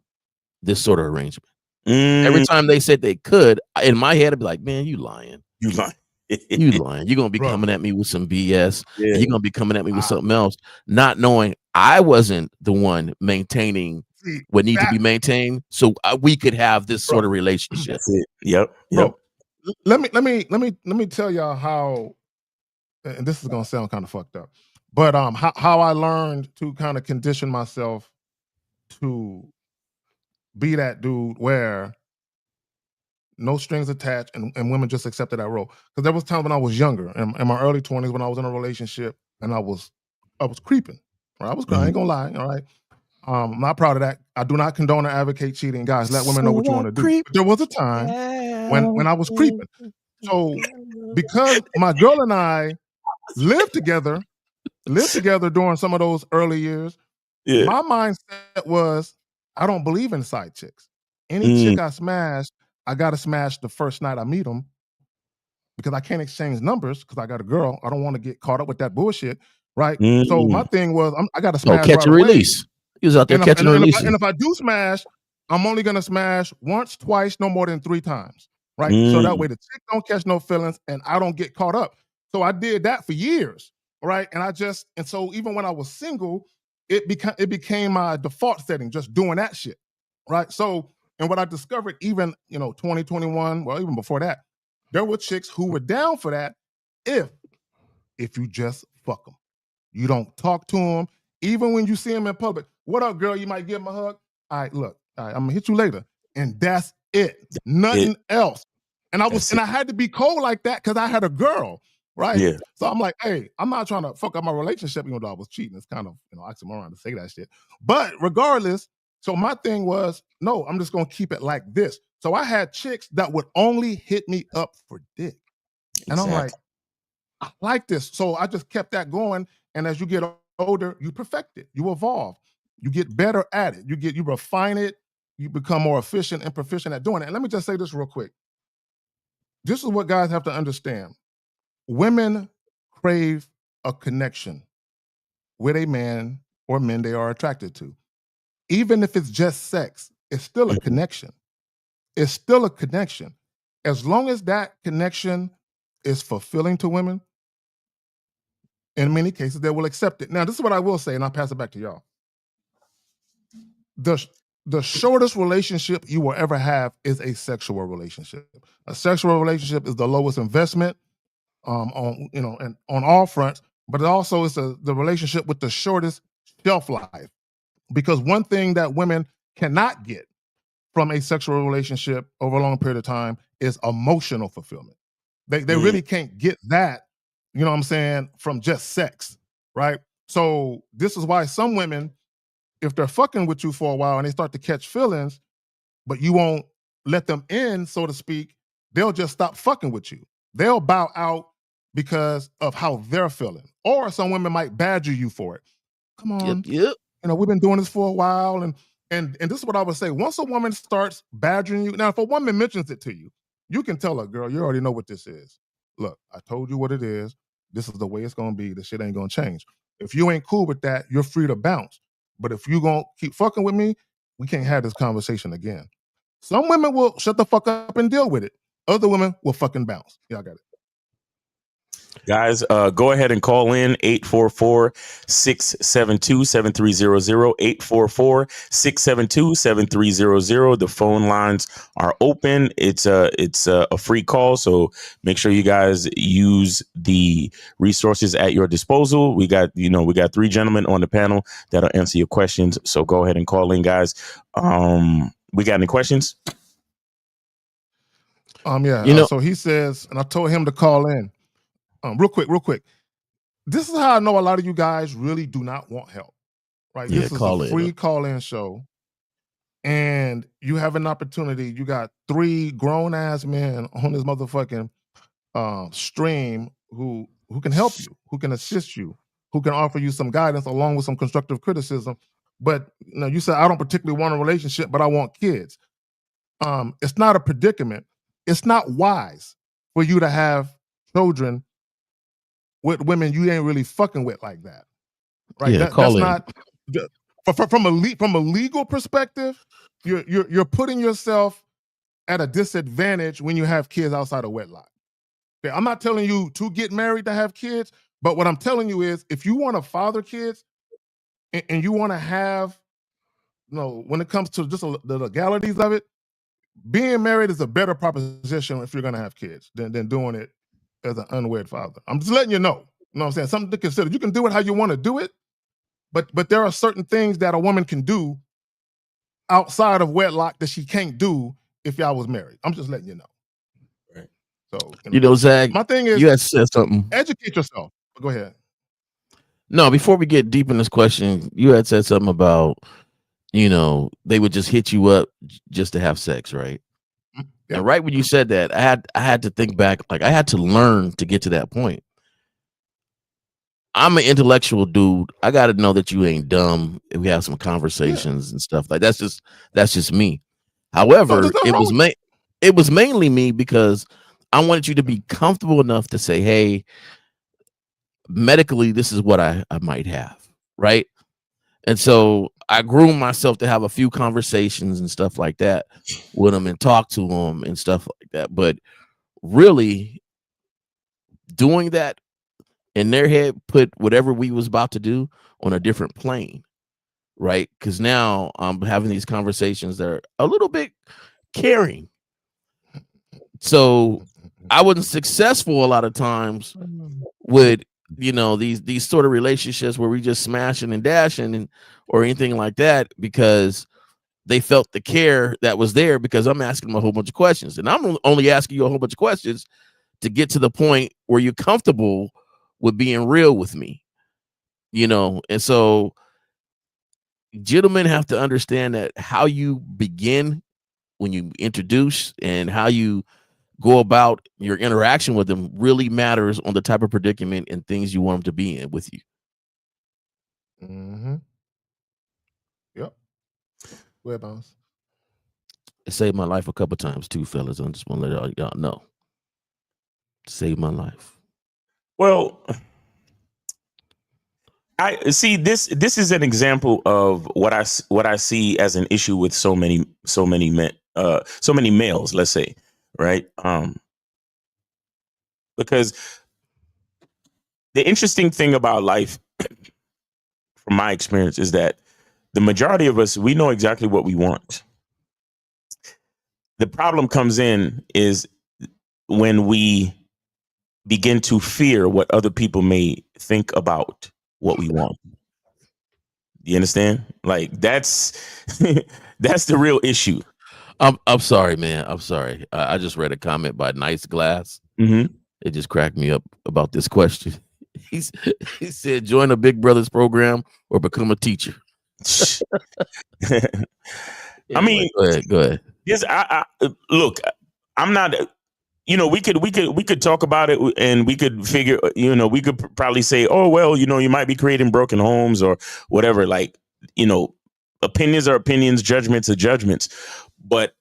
this sort of arrangement. Every time they said they could, in my head, I'd be like, man, you lying. You lying. You lying. You're going to be coming at me with some BS. Yeah. You're going to be coming at me with something else, not knowing I wasn't the one maintaining what needs to be maintained, so we could have this sort of relationship. That's it. Yep. Bro, let me tell y'all how, and this is going to sound kind of fucked up, but how I learned to kind of condition myself to be that dude where no strings attached and women just accepted that role. Because there was times when I was younger, in my early 20s, when I was in a relationship and I was creeping. Right? I ain't gonna lie. All right. I'm not proud of that. I do not condone or advocate cheating. Guys, let women know what you want to do. But there was a time when I was creeping. So because my girl and I lived together during some of those early years, my mindset was, I don't believe in side chicks. Any chick I smash, I gotta smash the first night I meet them, because I can't exchange numbers because I got a girl. I don't want to get caught up with that bullshit, right? So my thing was, I gotta smash. Catch and release. He was out there catching and releasing. And if I do smash, I'm only gonna smash once, twice, no more than 3 times, right? So that way the chick don't catch no feelings and I don't get caught up. So I did that for years, right? And so even when I was single, it became my default setting, just doing that shit, right? So, and what I discovered, even 2021, well, even before that, there were chicks who were down for that if you just fuck them. You don't talk to them, even when you see them in public. What up, girl? You might give them a hug. All right, look, I'm gonna hit you later, and that's it. Nothing else. And I had to be cold like that because I had a girl, right? Yeah. So I'm like, hey, I'm not trying to fuck up my relationship, even though I was cheating. It's kind of oxymoron to say that shit. But regardless, so my thing was, no, I'm just gonna keep it like this. So I had chicks that would only hit me up for dick, and I'm like, I like this. So I just kept that going. And as you get older, you perfect it, you evolve, you get better at it, you refine it, you become more efficient and proficient at doing it. And let me just say this real quick. This is what guys have to understand. Women crave a connection with a man or men they are attracted to. Even if it's just sex, it's still a connection. It's still a connection. As long as that connection is fulfilling to women, in many cases, they will accept it. Now, this is what I will say, and I'll pass it back to y'all. The shortest relationship you will ever have is a sexual relationship. A sexual relationship is the lowest investment on and on all fronts, but it also is the relationship with the shortest shelf life. Because one thing that women cannot get from a sexual relationship over a long period of time is emotional fulfillment. They really can't get that, you know what I'm saying, from just sex, right? So this is why some women, if they're fucking with you for a while and they start to catch feelings, but you won't let them in, so to speak, they'll just stop fucking with you. They'll bow out because of how they're feeling. Or some women might badger you for it. Come on. Yep. We've been doing this for a while, and this is what I would say. Once a woman starts badgering you, now if a woman mentions it to you, you can tell her, girl, you already know what this is. Look, I told you what it is. This is the way it's gonna be. This shit ain't gonna change. If you ain't cool with that, you're free to bounce. But if you gonna keep fucking with me, we can't have this conversation again. Some women will shut the fuck up and deal with it. Other women will fucking bounce. Y'all got it. Guys, go ahead and call in 844-672-7300, 844-672-7300. The phone lines are open. It's a free call, so make sure you guys use the resources at your disposal. We got 3 gentlemen on the panel that'll answer your questions. So go ahead and call in, guys. We got any questions? Yeah. So he says, and I told him to call in. Real quick. This is how I know a lot of you guys really do not want help, right? Yeah, this is a free call-in show, and you have an opportunity. You got 3 grown-ass men on this motherfucking stream who can help you, who can assist you, who can offer you some guidance along with some constructive criticism. But you said, I don't particularly want a relationship, but I want kids. It's not a predicament. It's not wise for you to have children with women you ain't really fucking with like that, right? Yeah, That's not from a legal perspective. You're putting yourself at a disadvantage when you have kids outside of wedlock. Okay, I'm not telling you to get married to have kids, but what I'm telling you is, if you want to father kids and you want to have, when it comes to just the legalities of it, being married is a better proposition if you're going to have kids than doing it as an unwed father. I'm just letting you know. You know what I'm saying? Something to consider. You can do it how you want to do it, but there are certain things that a woman can do outside of wedlock that she can't do if y'all was married. I'm just letting you know. Right. So Zach, my thing is, you had said something. Educate yourself. Go ahead. No, before we get deep in this question, you had said something about, they would just hit you up just to have sex, right? Yeah. And right when you said that, I had to think back, like I had to learn to get to that point. I'm an intellectual dude. I got to know that you ain't dumb. If we have some conversations and stuff like that's just me. However, it was mainly me because I wanted you to be comfortable enough to say, hey, medically, this is what I might have, right? And so I groomed myself to have a few conversations and stuff like that with them and talk to them and stuff like that. But really doing that in their head put whatever we was about to do on a different plane, right? Because now I'm having these conversations that are a little bit caring. So I wasn't successful a lot of times with these sort of relationships where we just smashing and dashing or anything like that, because they felt the care that was there because I'm asking them a whole bunch of questions, and I'm only asking you a whole bunch of questions to get to the point where you're comfortable with being real with me, and so gentlemen have to understand that how you begin when you introduce and how you go about your interaction with them really matters on the type of predicament and things you want them to be in with you. Mm-hmm. Yep. Go ahead, Bounce. It saved my life a couple times too, fellas. I just want to let y'all know. Saved my life. Well, I see this is an example of what I see as an issue with so many men, so many males, let's say, right? Because the interesting thing about life, from my experience, is that the majority of us, we know exactly what we want. The problem comes in is when we begin to fear what other people may think about what we want. You understand? Like that's that's the real issue. I'm sorry, man. I'm sorry. I just read a comment by Nice Glass. Mm-hmm. It just cracked me up about this question. He said, join a Big Brothers program or become a teacher. I mean, go ahead. Yes, I look, I'm not, we could talk about it and we could figure, we could probably say, oh, well, you might be creating broken homes or whatever. Like, opinions are opinions, judgments are judgments. But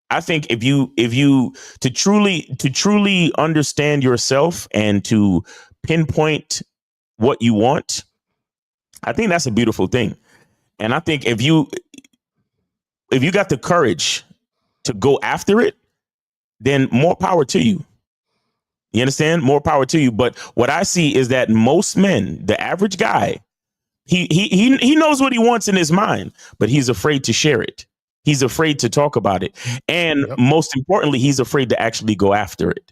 I think if you to truly understand yourself and to pinpoint what you want, I think that's a beautiful thing. And I think if you got the courage to go after it, then more power to you. You understand? More power to you. But what I see is that most men, the average guy, he knows what he wants in his mind, but he's afraid to share it. He's afraid to talk about it. And most importantly, he's afraid to actually go after it.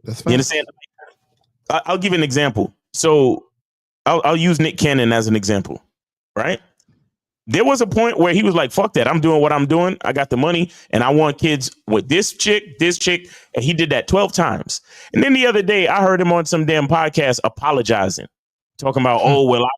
That's you understand? I'll give you an example. So I'll use Nick Cannon as an example, right? There was a point where he was like, fuck that. I'm doing what I'm doing. I got the money and I want kids with this chick. And he did that 12 times. And then the other day I heard him on some damn podcast apologizing, talking about, oh, well,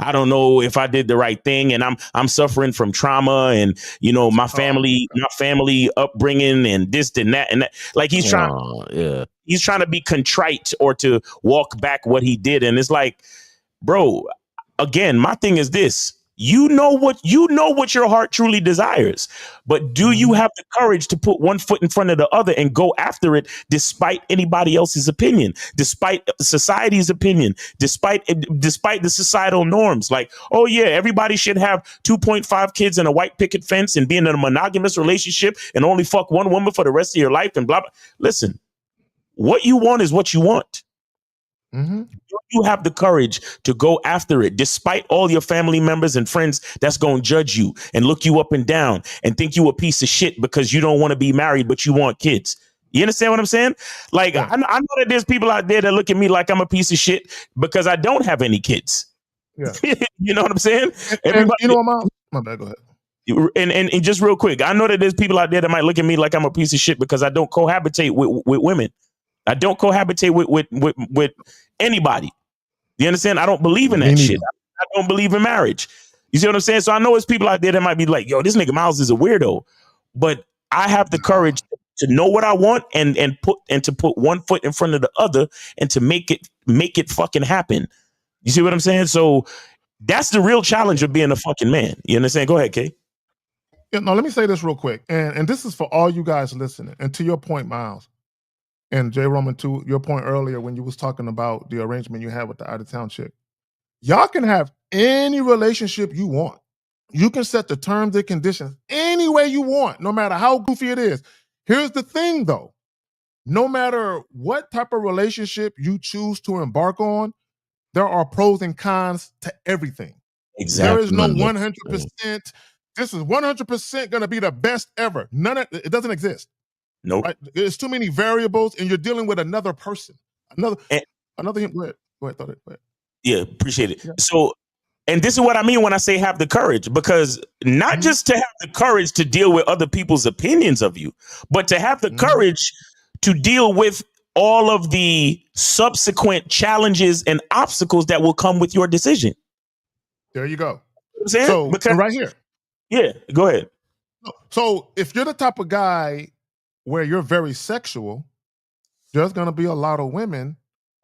I don't know if I did the right thing. And I'm suffering from trauma and, my family upbringing and this and that. And that. Like he's trying to be contrite or to walk back what he did. And it's like, bro, again, my thing is this. You know what your heart truly desires, but do you have the courage to put one foot in front of the other and go after it despite anybody else's opinion, despite society's opinion, despite the societal norms? Like, oh yeah, everybody should have 2.5 kids and a white picket fence and be in a monogamous relationship and only fuck one woman for the rest of your life and blah, blah. Listen, what you want is what you want. Mm-hmm. You have the courage to go after it, despite all your family members and friends that's going to judge you and look you up and down and think you a piece of shit because you don't want to be married, but you want kids. You understand what I'm saying? Like, I know that there's people out there that look at me like I'm a piece of shit because I don't have any kids. Yeah. You know what I'm saying? Everybody, you know what, my bad, go ahead. And just real quick, I know that there's people out there that might look at me like I'm a piece of shit because I don't cohabitate with women. I don't cohabitate with anybody. You understand? I don't believe in that shit. I don't believe in marriage. You see what I'm saying? So I know it's people out there that might be like, yo, this nigga Miles is a weirdo. But I have the courage to know what I want and to put one foot in front of the other and to make it fucking happen. You see what I'm saying? So that's the real challenge of being a fucking man. You understand? Go ahead, Kay. Yeah, no, let me say this real quick. And this is for all you guys listening. And to your point, Miles, and J. Roman, to your point earlier when you was talking about the arrangement you had with the out-of-town chick, y'all can have any relationship you want. You can set the terms and conditions any way you want, no matter how goofy it is. Here's the thing, though. No matter what type of relationship you choose to embark on, there are pros and cons to everything. Exactly. There is no 100%. This is 100% going to be the best ever. It doesn't exist. No, nope. Right? There's too many variables, and you're dealing with another person. Go ahead. Go ahead. Yeah, appreciate it. Yeah. So, and this is what I mean when I say have the courage, because not just to have the courage to deal with other people's opinions of you, but to have the courage to deal with all of the subsequent challenges and obstacles that will come with your decision. There you go. So right here. Yeah, go ahead. So if you're the type of guy where you're very sexual, there's going to be a lot of women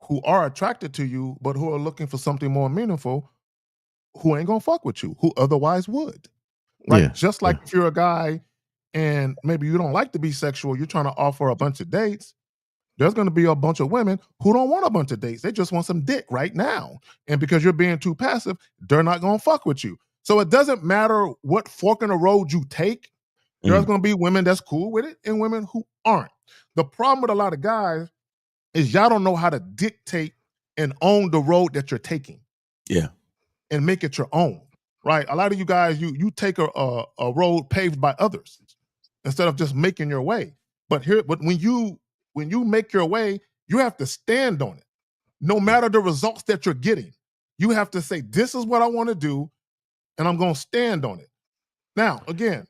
who are attracted to you, but who are looking for something more meaningful, who ain't going to fuck with you, who otherwise would. Right? Yeah. Just like if you're a guy and maybe you don't like to be sexual, you're trying to offer a bunch of dates, there's going to be a bunch of women who don't want a bunch of dates. They just want some dick right now. And because you're being too passive, they're not going to fuck with you. So it doesn't matter what fork in the road you take. There's going to be women that's cool with it and women who aren't. The problem with a lot of guys is y'all don't know how to dictate and own the road that you're taking. Yeah. And make it your own, right? A lot of you guys, you take a road paved by others instead of just making your way. But when you make your way, you have to stand on it. No matter the results that you're getting, you have to say, this is what I want to do, and I'm going to stand on it. Now, again,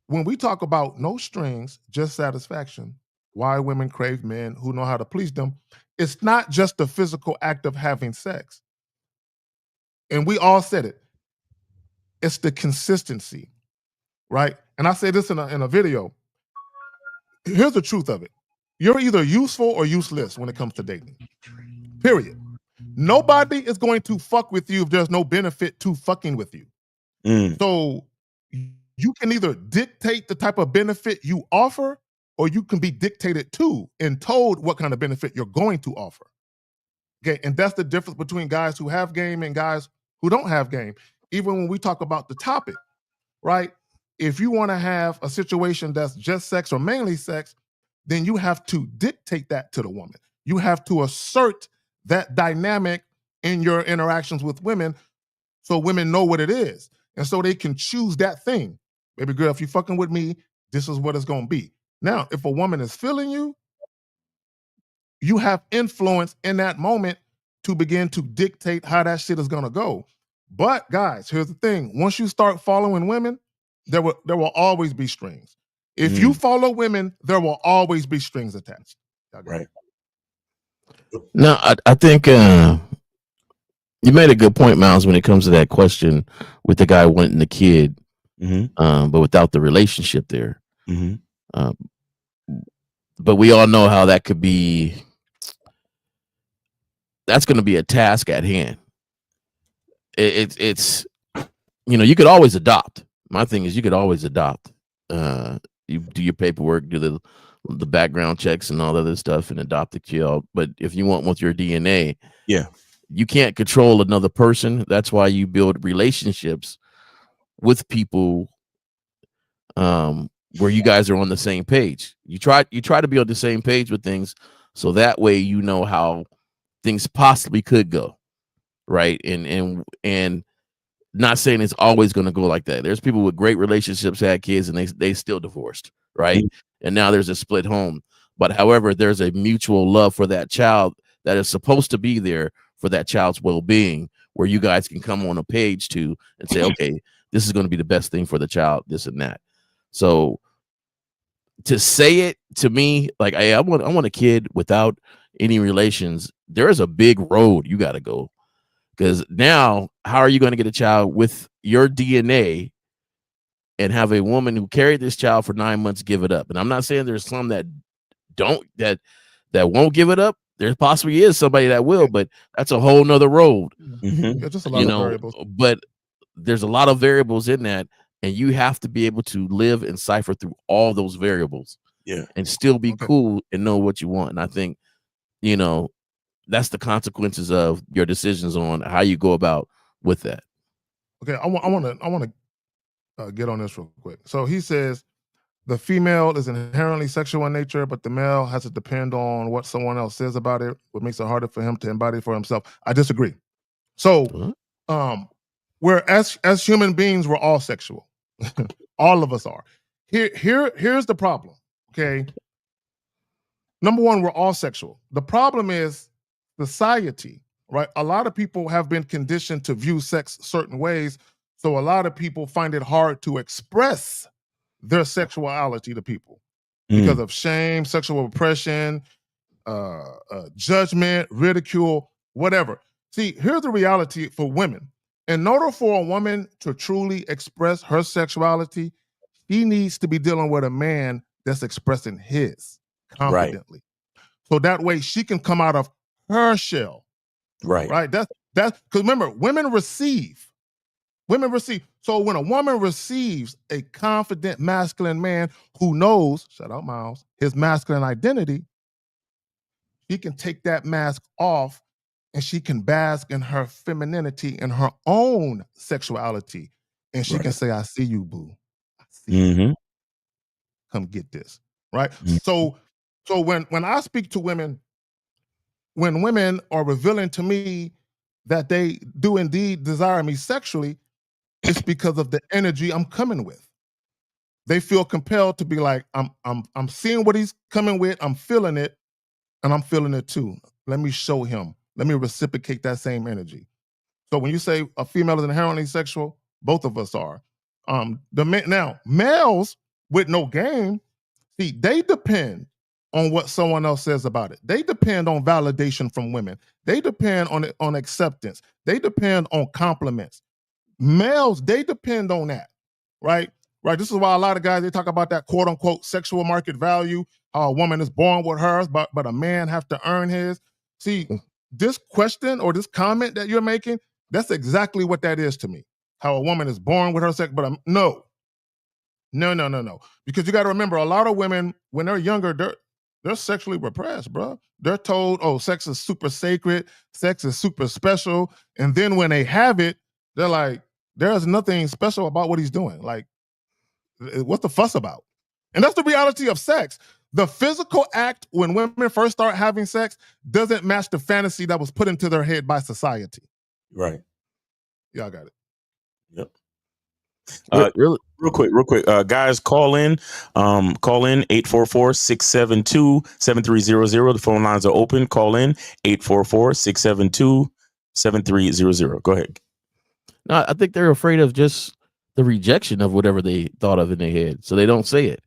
when we talk about no strings, just satisfaction, why women crave men who know how to please them, it's not just the physical act of having sex. And we all said it. It's the consistency, right? And I say this in a video. Here's the truth of it. You're either useful or useless when it comes to dating. Period. Nobody is going to fuck with you if there's no benefit to fucking with you. So you can either dictate the type of benefit you offer, or you can be dictated to and told what kind of benefit you're going to offer. Okay, and that's the difference between guys who have game and guys who don't have game. Even when we talk about the topic, right? If you want to have a situation that's just sex or mainly sex, then you have to dictate that to the woman. You have to assert that dynamic in your interactions with women so women know what it is. And so they can choose that thing. Baby girl, if you're fucking with me, this is what it's going to be. Now, if a woman is feeling you, you have influence in that moment to begin to dictate how that shit is going to go. But guys, here's the thing. Once you start following women, there will always be strings. If you follow women, there will always be strings attached. Right. No, I think you made a good point, Miles, when it comes to that question with the guy wanting the kid, but without the relationship there. But we all know how that could be. That's going to be a task at hand. It's you could always adopt. My thing is you could always adopt. You do your paperwork, do the background checks and all that other stuff, and adopt the child. But if you want with your DNA, you can't control another person. That's why you build relationships with people where you guys are on the same page. You try to be on the same page with things, so that way you know how things possibly could go, right? And not saying it's always going to go like that. There's people with great relationships, had kids, and they still divorced, right? And now there's a split home. But however, there's a mutual love for that child that is supposed to be there for that child's well-being, where you guys can come on a page to and say, okay, this is going to be the best thing for the child, this and that. So to say it to me, like, hey, I want a kid without any relations, there is a big road you got to go. Because now, how are you going to get a child with your DNA and have a woman who carried this child for 9 months give it up? And I'm not saying there's some that won't give it up. There possibly is somebody that will, but that's a whole nother road. Just a lot of variables. But there's a lot of variables in that, and you have to be able to live and cipher through all those variables, and still be cool and know what you want. And I think, that's the consequences of your decisions on how you go about with that. Okay, I want to get on this real quick. So he says the female is inherently sexual in nature, but the male has to depend on what someone else says about it, what makes it harder for him to embody for himself. I disagree. So, we're as human beings, we're all sexual. All of us are. Here's the problem. Okay. Number one, we're all sexual. The problem is society, right? A lot of people have been conditioned to view sex certain ways. So a lot of people find it hard to express their sexuality to people because of shame, sexual oppression, judgment, ridicule, whatever. See, here's the reality for women. In order for a woman to truly express her sexuality, she needs to be dealing with a man that's expressing his confidently. So that way she can come out of her shell. Right. That's because remember, women receive. Women receive. So when a woman receives a confident masculine man who knows, shout out Miles, his masculine identity, she can take that mask off and she can bask in her femininity and her own sexuality. And she can say, I see you, boo. I see you. Mm-hmm. Come get this. Right. Mhm. So when I speak to women, when women are revealing to me that they do indeed desire me sexually, it's because of the energy I'm coming with. They feel compelled to be like, I'm seeing what he's coming with, I'm feeling it, and I'm feeling it too. Let me show him. Let me reciprocate that same energy. So when you say a female is inherently sexual, both of us are. Now males with no game, see, they depend on what someone else says about it. They depend on validation from women. They depend on acceptance. They depend on compliments. Males, they depend on that, right? Right. This is why a lot of guys, they talk about that quote unquote sexual market value, how a woman is born with hers, but a man has to earn his. See, this question or this comment that you're making, that's exactly what that is to me. How a woman is born with her sex, but no. Because you got to remember, a lot of women, when they're younger, they're sexually repressed, bro. They're told, oh, sex is super sacred, sex is super special. And then when they have it, they're like, there's nothing special about what he's doing. Like, what's the fuss about? And that's the reality of sex. The physical act when women first start having sex doesn't match the fantasy that was put into their head by society. Right. Y'all got it. Yep. Really? Real quick. Guys, call in 844-672-7300. The phone lines are open. Call in 844-672-7300. Go ahead. No, I think they're afraid of just the rejection of whatever they thought of in their head, so they don't say it.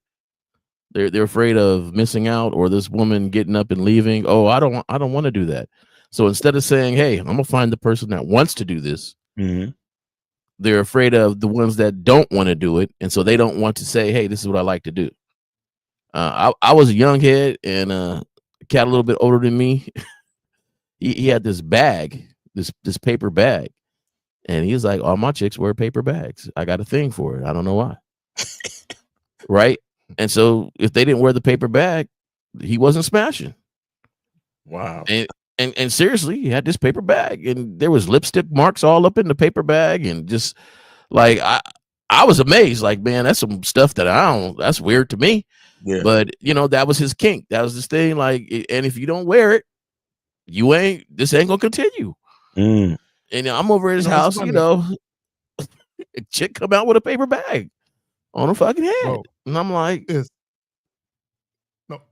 They're afraid of missing out, or this woman getting up and leaving. Oh, I don't want to do that. So instead of saying, "Hey, I'm gonna find the person that wants to do this," Mm-hmm. they're afraid of the ones that don't want to do it, and so they don't want to say, "Hey, this is what I like to do." I was a young head, and a cat a little bit older than me. he had this bag, this paper bag, and he was like, "All my chicks wear paper bags. I got a thing for it. I don't know why." Right? And so if they didn't wear the paper bag, he wasn't smashing. Wow. And seriously, he had this paper bag, and there was lipstick marks all up in the paper bag, and just like I was amazed. Like, man, that's some stuff that that's weird to me. Yeah. But that was his kink. That was his thing. Like, and if you don't wear it, this ain't gonna continue. Mm. And I'm over at his house, a chick come out with a paper bag on her fucking head. Bro, and I'm like,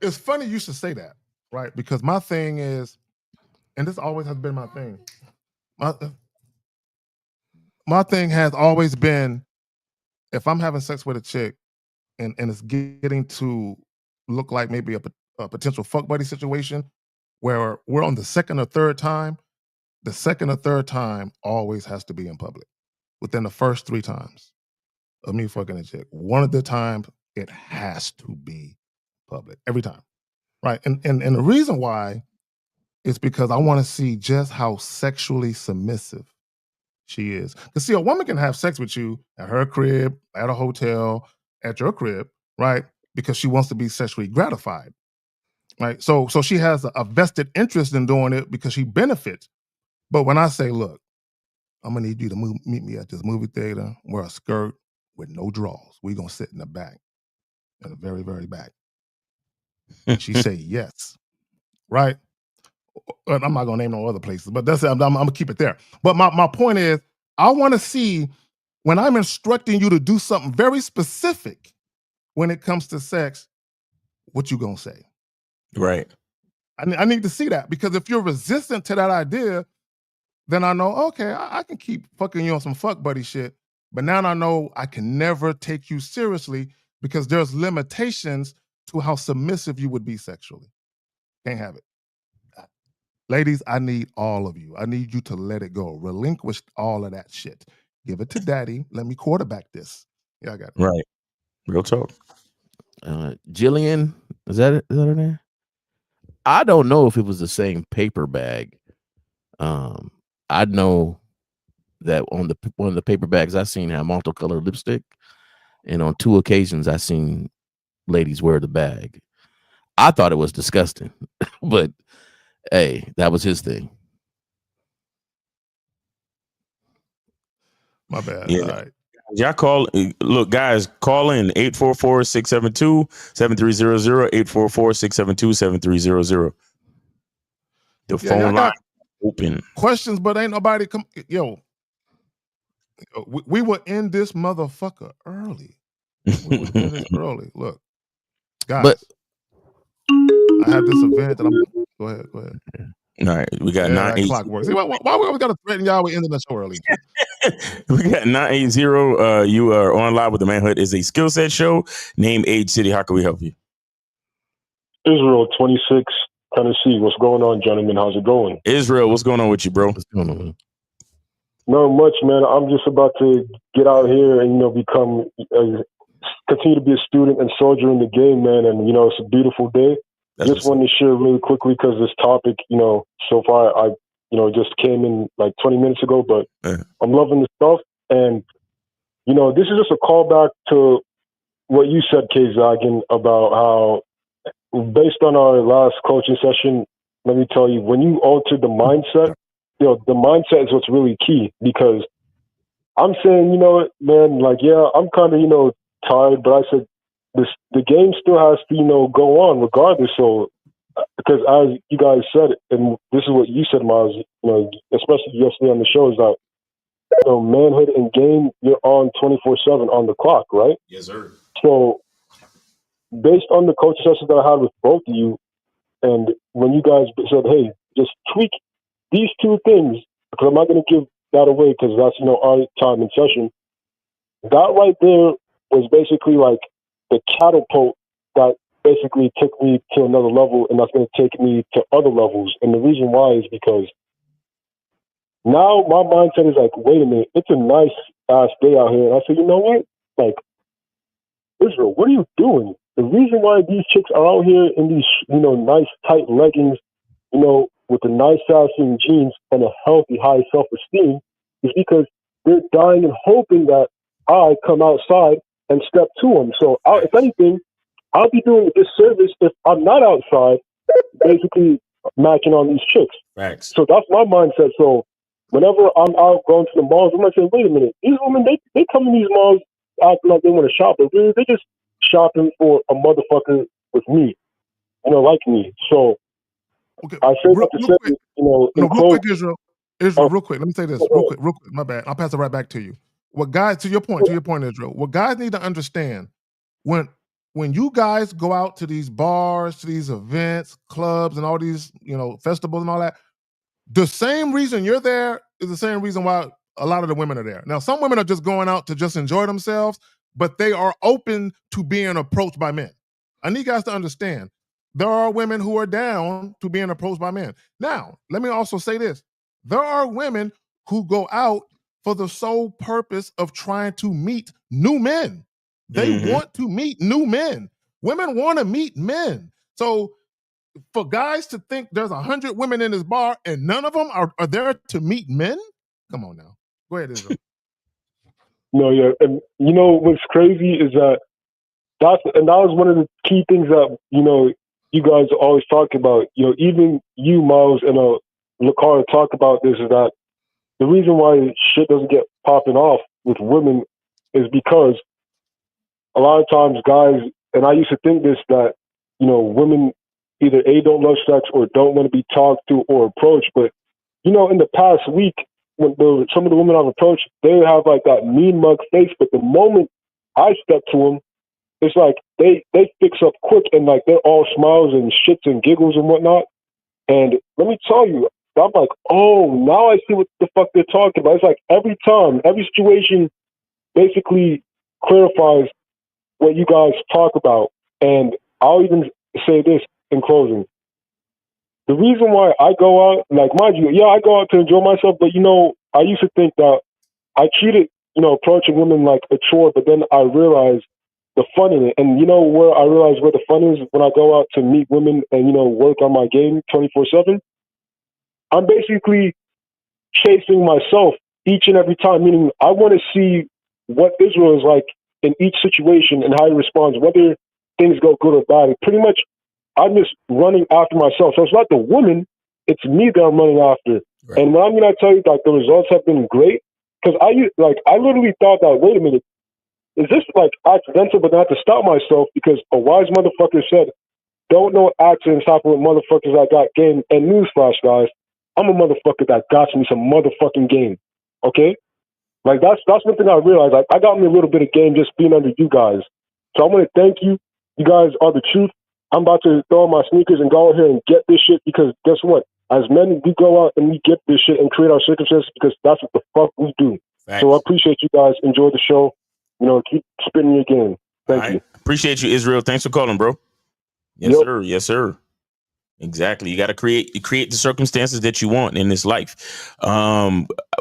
it's funny you should say that, right? Because my thing is, and this always has been my thing. My thing has always been, if I'm having sex with a chick and it's getting to look like maybe a potential fuck buddy situation where we're on the second or third time, the second or third time always has to be in public. Within the first 3 times of me fucking a chick, one of the times it has to be public every time, right? And the reason why is because I want to see just how sexually submissive she is. Because see, a woman can have sex with you at her crib, at a hotel, at your crib, right? Because she wants to be sexually gratified, right? So she has a vested interest in doing it because she benefits. But when I say, look, I'm gonna need you to meet me at this movie theater, wear a skirt with no drawers. We're gonna sit in the back, in the very, very back. And she say yes, right? I'm not gonna name no other places, but that's I'm gonna keep it there. But my point is, I want to see when I'm instructing you to do something very specific when it comes to sex, what you gonna say? Right. I need to see that, because if you're resistant to that idea, then I know, okay, I can keep fucking you on some fuck buddy shit, but now I know I can never take you seriously because there's limitations to how submissive you would be sexually. Can't have it. Ladies, I need all of you. I need you to let it go. Relinquish all of that shit. Give it to daddy. Let me quarterback this. Yeah, I got it. Right. Real talk. Jillian, is that her name? I don't know if it was the same paper bag. I know that on the one of the paper bags I seen had multicolored lipstick, and on 2 occasions I seen ladies wear the bag. I thought it was disgusting, but hey, that was his thing. My bad. Yeah. All right. Y'all look, guys, call in 844-672-7300, 844-672-7300. The Yeah, phone y'all line got open. questions, but ain't nobody come. Yo, we will end this motherfucker early. We will end this early. Look, guys, But I have this event that I'm. Go ahead. All right, we got Yeah, that 980. clock works. See, why we always got to threaten y'all with ending the show early? We got 980. You are on live with the Manhood is a skill set show. Name, age, city. How can we help you? Israel 26, Tennessee. What's going on, gentlemen? How's it going? Israel, what's going on with you, bro? what's going on? Not much, man. I'm just about to get out here and, continue to be a student and soldier in the game, man. And, it's a beautiful day. Just wanted to share really quickly because this topic, so far I, just came in like 20 minutes ago, but I'm loving the stuff. And, this is just a callback to what you said, K. Zagan, about how, based on our last coaching session, let me tell you, when you alter the mindset, the mindset is what's really key. Because I'm saying, man, like, yeah, I'm kind of, tired, but I said the game still has to, go on regardless. So, because as you guys said, and this is what you said, Miles, especially yesterday on the show, is that, manhood and game, you're on 24/7 on the clock, right? Yes, sir. So, based on the coaching sessions that I had with both of you, and when you guys said, hey, just tweak these 2 things, because I'm not going to give that away because that's, our time in session. That right there was basically like the catapult that basically took me to another level, and that's going to take me to other levels. And the reason why is because now my mindset is like, wait a minute, it's a nice ass day out here. And I said, you know what? Like, Israel, what are you doing? The reason why these chicks are out here in these, nice tight leggings, with the nice ass in jeans and a healthy high self-esteem is because they're dying and hoping that I come outside and step to them. So if anything, I'll be doing a disservice if I'm not outside, basically matching on these chicks. Facts. So that's my mindset. So whenever I'm out going to the malls, I'm like, wait a minute, these women, they come in these malls acting like they want to shop, but really they're just shopping for a motherfucker with me, like me. So Okay, I say that to say, real quick, Israel, Oh. real quick. Let me say this real quick. My bad. I'll pass it right back to you. What guys, to your point, Israel, what guys need to understand when you guys go out to these bars, to these events, clubs, and all these, festivals and all that, the same reason you're there is the same reason why a lot of the women are there. Now, some women are just going out to just enjoy themselves, but they are open to being approached by men. I need you guys to understand there are women who are down to being approached by men. Now, let me also say this. There are women who go out for the sole purpose of trying to meet new men. They want to meet new men. Women want to meet men. So for guys to think there's 100 women in this bar and none of them are there to meet men? Come on now. Go ahead, Israel. No, yeah. And what's crazy is that that was one of the key things that, you guys always talk about. Even you, Miles, and Lakara talk about this, is that the reason why shit doesn't get popping off with women is because a lot of times guys, and I used to think this, that, women either A, don't love sex or don't want to be talked to or approached. But, in the past week, when some of the women I've approached, they have like that mean mug face. But the moment I step to them, it's like they fix up quick and like they're all smiles and shits and giggles and whatnot. And let me tell you, I'm like, oh, now I see what the fuck they're talking about. It's like every time, every situation basically clarifies what you guys talk about. And I'll even say this in closing. The reason why I go out, like, mind you, yeah, I go out to enjoy myself, but, I used to think that I treated, approaching women like a chore, but then I realized the fun in it. And where I realize where the fun is when I go out to meet women and, work on my game 24/7? I'm basically chasing myself each and every time. Meaning, I want to see what Israel is like in each situation and how he responds, whether things go good or bad. And pretty much, I'm just running after myself. So it's not the woman, it's me that I'm running after. Right. And when I'm going to tell you that the results have been great, because I literally thought that, wait a minute, is this like accidental? But I had to stop myself because a wise motherfucker said, don't know accidents happen with motherfuckers that got game. And newsflash, guys, I'm a motherfucker that got me some motherfucking game. Okay? Like, that's one thing I realized. Like, I got me a little bit of game just being under you guys. So I want to thank you. You guys are the truth. I'm about to throw on my sneakers and go out here and get this shit because guess what? As men, we go out and we get this shit and create our circumstances because that's what the fuck we do. Thanks. So I appreciate you guys. Enjoy the show. You know, keep spinning your game. Thank you. Appreciate you, Israel. Thanks for calling, bro. Yes, sir. Yes, sir. Exactly. You got to create the circumstances that you want in this life.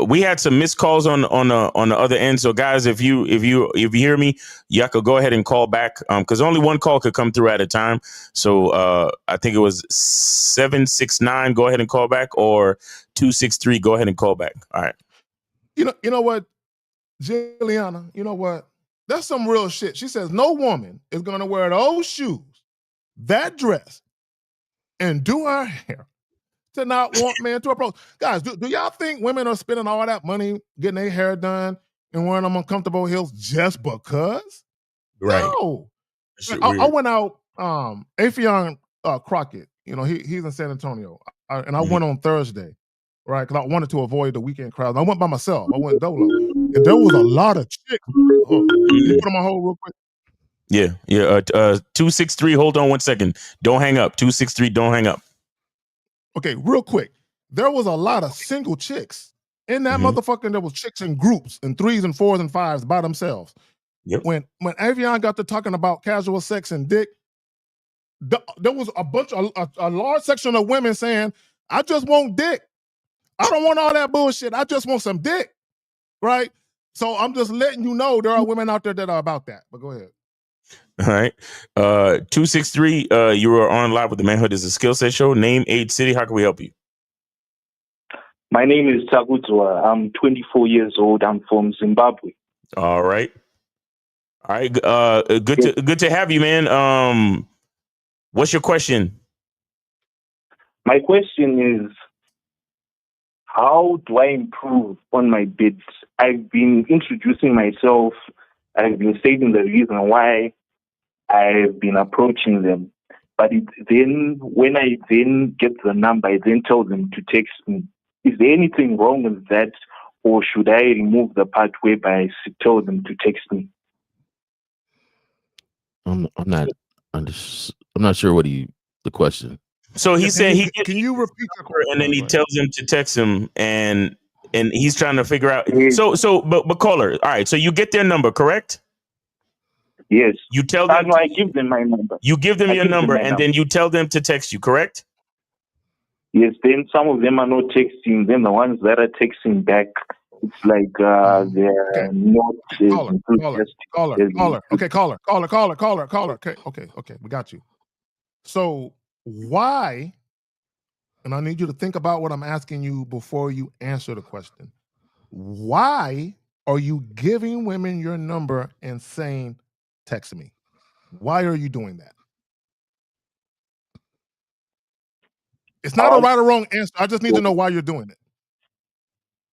We had some missed calls on the other end. So guys, if you hear me, y'all could go ahead and call back. Because only one call could come through at a time. So I think it was 769. Go ahead and call back, or 263. Go ahead and call back. All right. You know what, Juliana, you know what? That's some real shit. She says no woman is going to wear those shoes, that dress, and do her hair to not want men to approach. Guys, do y'all think women are spending all that money getting their hair done and wearing them uncomfortable heels just because? Right. No. I went out, Afion Crockett, you know, he's in San Antonio. And I went on Thursday, right? Because I wanted to avoid the weekend crowd. I went by myself. I went dolo. And there was a lot of chicks. Can you put on my hold real quick? Yeah. 263. Hold on 1 second. Don't hang up. 263. Don't hang up. Okay, real quick. There was a lot of single chicks in that motherfucker. There was chicks in groups and 3s and 4s and 5s by themselves. Yep. When Avion got to talking about casual sex and dick, there was a large section of women saying, "I just want dick. I don't want all that bullshit. I just want some dick." Right. So I'm just letting you know there are women out there that are about that. But go ahead. All right. 263, you are on live with the Manhood is a Skill Set Show. Name, age, city. How can we help you? My name is Takutwa. I'm 24 years old. I'm from Zimbabwe. All right. Good to have you, man. What's your question? My question is, how do I improve on my bids? I've been introducing myself. I've been stating the reason why I've been approaching them. But then when I then get the number, I then tell them to text me. Is there anything wrong with that? Or should I remove the part whereby I tell them to text me? I'm not sure what the question. So he said can you repeat your question? And then he tells him to text him, and he's trying to figure out. But caller, all right. So you get their number, correct? Yes. You tell them. I give them my number. You give them your number, and then you tell them to text you, correct? Yes. Then some of them are not texting. Then the ones that are texting back, it's like they're not. Caller. Okay, caller. Okay. We got you. So why? And I need you to think about what I'm asking you before you answer the question. Why are you giving women your number and saying, text me? Why are you doing that? It's not a right or wrong answer. I just need to know why you're doing it.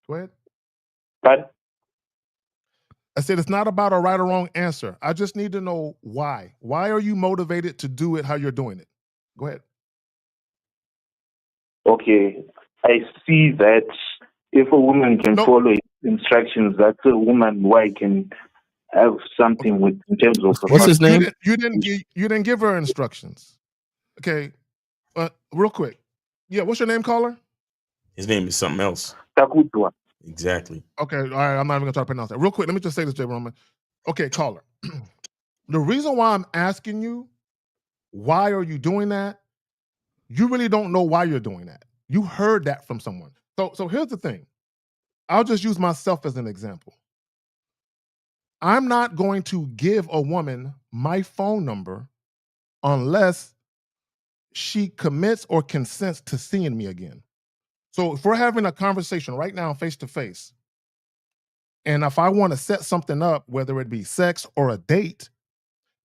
Go ahead. But I said it's not about a right or wrong answer. I just need to know why. Why are you motivated to do it how you're doing it? Go ahead. Okay. I see that if a woman can follow instructions, that's a woman who I can have something with in terms of. What's his name? You didn't give her instructions. Okay. Real quick. Yeah, what's your name, caller? His name is something else. Takutwa. Exactly. Okay, all right. I'm not even gonna try to pronounce that. Real quick, let me just say this, J. Roman. Okay, caller. The reason why I'm asking you, why are you doing that? You really don't know why you're doing that. You heard that from someone. So here's the thing. I'll just use myself as an example. I'm not going to give a woman my phone number unless she commits or consents to seeing me again. So if we're having a conversation right now face to face, And if I want to set something up, whether it be sex or a date,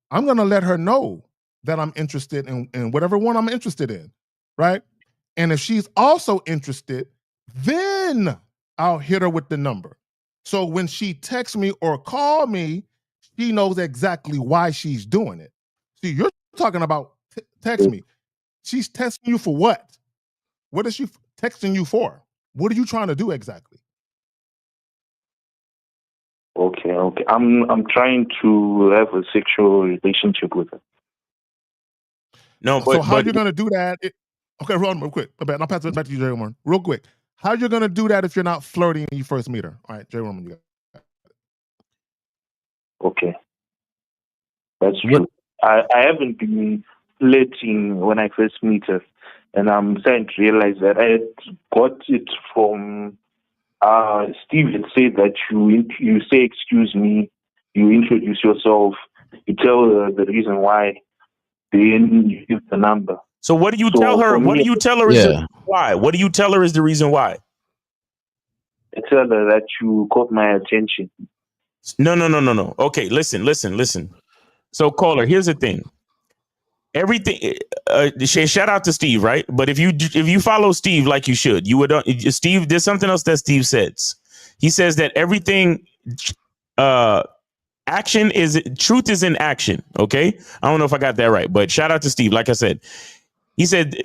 I'm going to let her know that I'm interested in whatever one I'm interested in, right? And if she's also interested, then I'll hit her with the number. So when she texts me or call me, she knows exactly why she's doing it. See, you're talking about text me. She's texting you for what? What is she texting you for? What are you trying to do exactly? Okay. I'm trying to have a sexual relationship with her. No, So how you're gonna do that? Okay, hold on real quick. I'll pass it back to you, Jay Roman. Real quick. How you're gonna do that if you're not flirting when you first meet her? All right, Jay Roman, you got it. Okay. That's true. I haven't been flirting when I first meet her. And I'm starting to realize that I got it from Steve had said that you say excuse me, you introduce yourself, you tell her the reason why, then you give the number. So what do you tell her? What do you tell her is the reason why? What do you tell her is the reason why? I tell her that you caught my attention. No. Okay, listen. So caller, here's the thing. Everything. Shout out to Steve, right? But if you follow Steve like you should, you would. Steve, there's something else that Steve says. He says that everything. Action is truth is in action. Okay, I don't know if I got that right, but shout out to Steve. Like I said, he said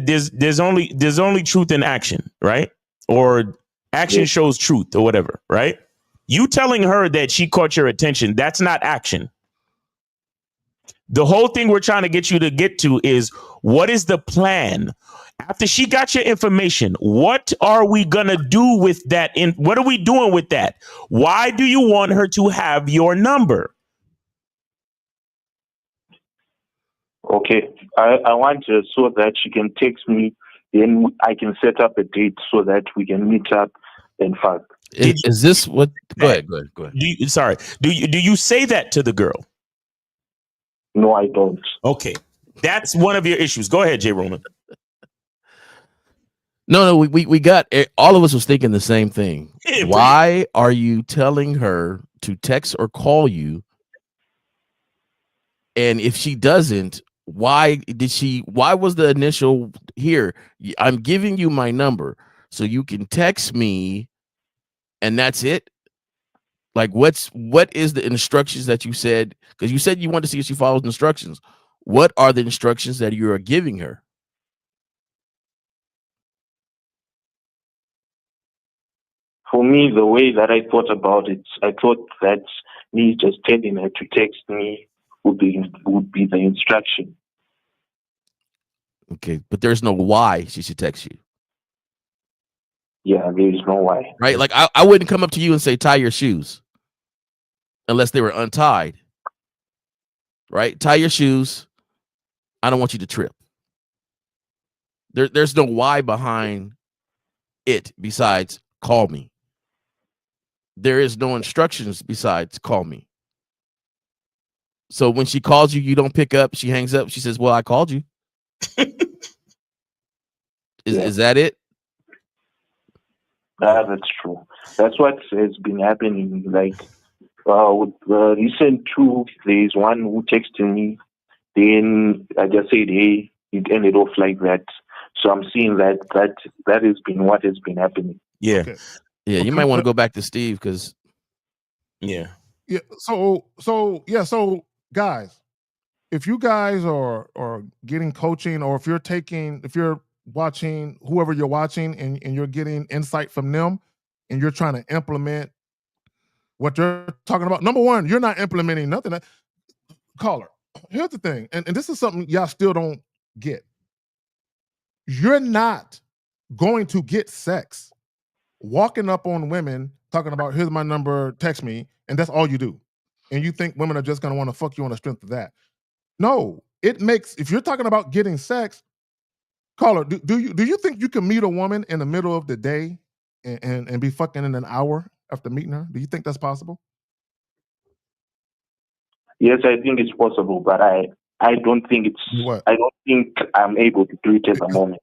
there's only truth in action, right? Or action shows truth, or whatever, right? You telling her that she caught your attention, that's not action. The whole thing we're trying to get you to get to is, what is the plan? After she got your information, what are we going to do with that? What are we doing with that? Why do you want her to have your number? Okay. I want her so that she can text me, then I can set up a date so that we can meet up and fuck. Is this what? Go ahead. Do you say that to the girl? No, I don't. Okay. That's one of your issues. Go ahead, Jay Roman. No, we got all of us was thinking the same thing. Why are you telling her to text or call you? And if she doesn't, why was the initial here? I'm giving you my number so you can text me and that's it. Like what is the instructions that you said? Because you said you want to see if she follows instructions. What are the instructions that you are giving her? For me, the way that I thought about it, I thought that me just telling her to text me would be the instruction. Okay, but there's no why she should text you. Yeah, there's no why. Right? Like I wouldn't come up to you and say tie your shoes unless they were untied. Right? Tie your shoes. I don't want you to trip. There's no why behind it besides call me. There is no instructions besides call me. So when she calls you, you don't pick up, she hangs up, she says, well, I called you. Is that it? That's true. That's what has been happening. Like with the recent two, there's one who texted me. Then I just said, hey, it ended off like that. So I'm seeing that has been what has been happening. Yeah. Okay. Yeah, you might want to go back to Steve because Yeah. So guys, if you guys are getting coaching, or if you're watching whoever you're watching and you're getting insight from them and you're trying to implement what they're talking about, number one, you're not implementing nothing. Caller, here's the thing, and this is something y'all still don't get. You're not going to get sex walking up on women talking about, here's my number, text me, and that's all you do. And you think women are just going to want to fuck you on the strength of that. No, if you're talking about getting sex, caller, do you think you can meet a woman in the middle of the day and be fucking in an hour after meeting her? Do you think that's possible? Yes, I think it's possible, but I don't think I don't think I'm able to do it at the moment.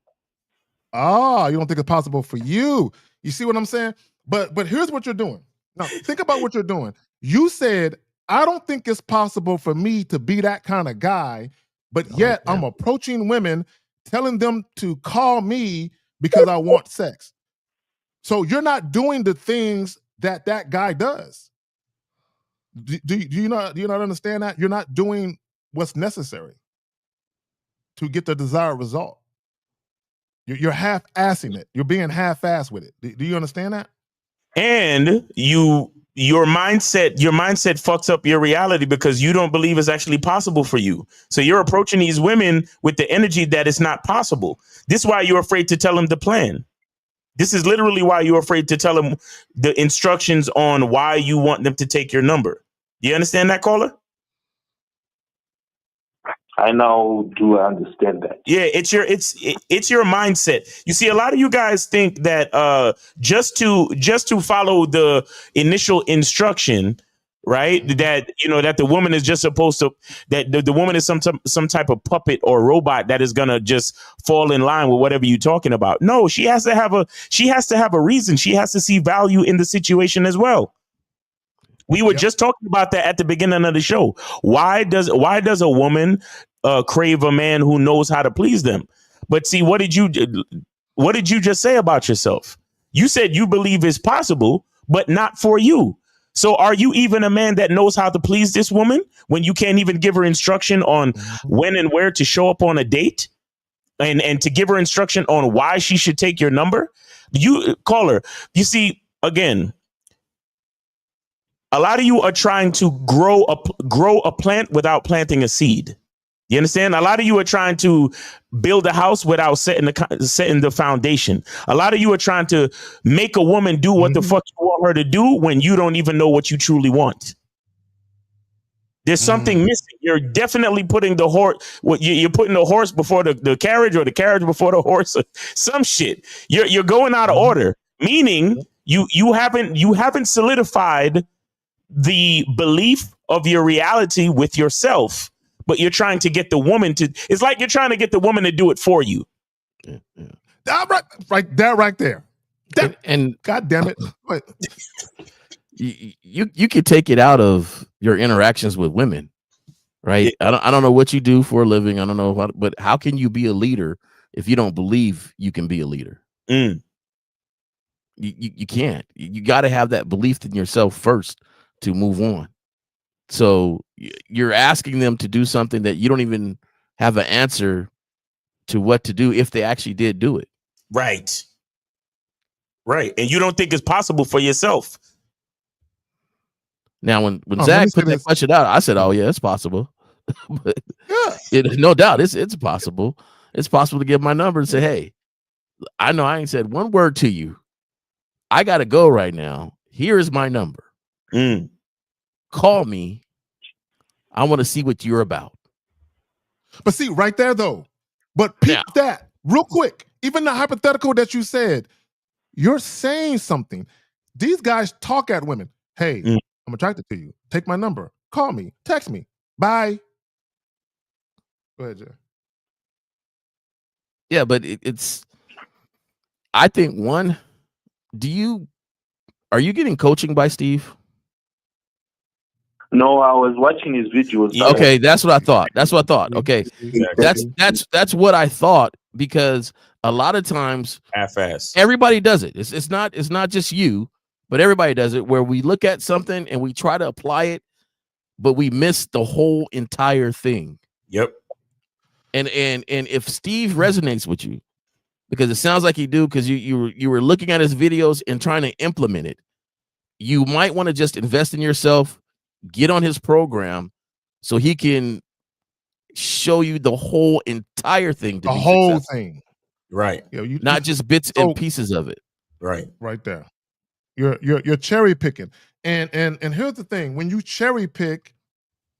You don't think it's possible for you. You see what I'm saying? But here's what you're doing. Now, think about what you're doing. You said, I don't think it's possible for me to be that kind of guy, but yet I'm approaching women, telling them to call me because I want sex. So you're not doing the things that guy does. Do you not understand that? You're not doing what's necessary to get the desired result. You're half-assing it. You're being half-assed with it. Do you understand that? And your mindset fucks up your reality because you don't believe it's actually possible for you. So you're approaching these women with the energy that it's not possible. This is why you're afraid to tell them the plan. This is literally why you're afraid to tell them the instructions on why you want them to take your number. Do you understand that, caller? I now do understand that. Yeah, it's your mindset. You see, a lot of you guys think that just to follow the initial instruction, right? That that the woman is just supposed to, that the woman is some type of puppet or robot that is gonna just fall in line with whatever you're talking about. No, she has to have a reason. She has to see value in the situation as well. We were just talking about that at the beginning of the show. Why does a woman crave a man who knows how to please them? But see, what did you just say about yourself? You said you believe it's possible, but not for you. So are you even a man that knows how to please this woman when you can't even give her instruction on when and where to show up on a date and to give her instruction on why she should take your number? You caller, you see, again, a lot of you are trying to grow a plant without planting a seed. You understand? A lot of you are trying to build a house without setting the foundation. A lot of you are trying to make a woman do what the fuck you want her to do when you don't even know what you truly want. There's something missing. You're definitely putting the horse. You're putting the horse before the carriage, or the carriage before the horse, or some shit. You're going out of order. Meaning you haven't solidified the belief of your reality with yourself, but you're trying to get the woman to. It's like you're trying to get the woman to do it for you. Right there. And God damn it. You could take it out of your interactions with women, right? I don't know what you do for a living. I don't know what, but how can you be a leader if you don't believe you can be a leader? You can't. You got to have that belief in yourself first to move on. So you're asking them to do something that you don't even have an answer to what to do if they actually did do it. Right. And you don't think it's possible for yourself. Now, when Zach put that question out, I said, "Oh yeah, it's possible." But no doubt, it's possible. It's possible to give my number and say, "Hey, I know I ain't said one word to you. I got to go right now. Here is my number. Call me. I want to see what you're about." But see, right there though. But peep that real quick. Even the hypothetical that you said, you're saying something. These guys talk at women. Hey, I'm attracted to you. Take my number. Call me. Text me. Bye. Go ahead, Jay. Yeah, but it's. I think one. Are you getting coaching by Steve? No, I was watching his videos. Okay, that's what I thought. Okay, that's what I thought, because a lot of times half-ass. Everybody does it. It's not just you, but everybody does it, where we look at something and we try to apply it, but we miss the whole entire thing. Yep. And if Steve resonates with you, because it sounds like you do, because you were looking at his videos and trying to implement it, you might want to just invest in yourself. Get on his program so he can show you the whole entire thing. The whole thing. Right. Not just bits and pieces of it. Right. Right there. You're cherry picking. And here's the thing. When you cherry pick,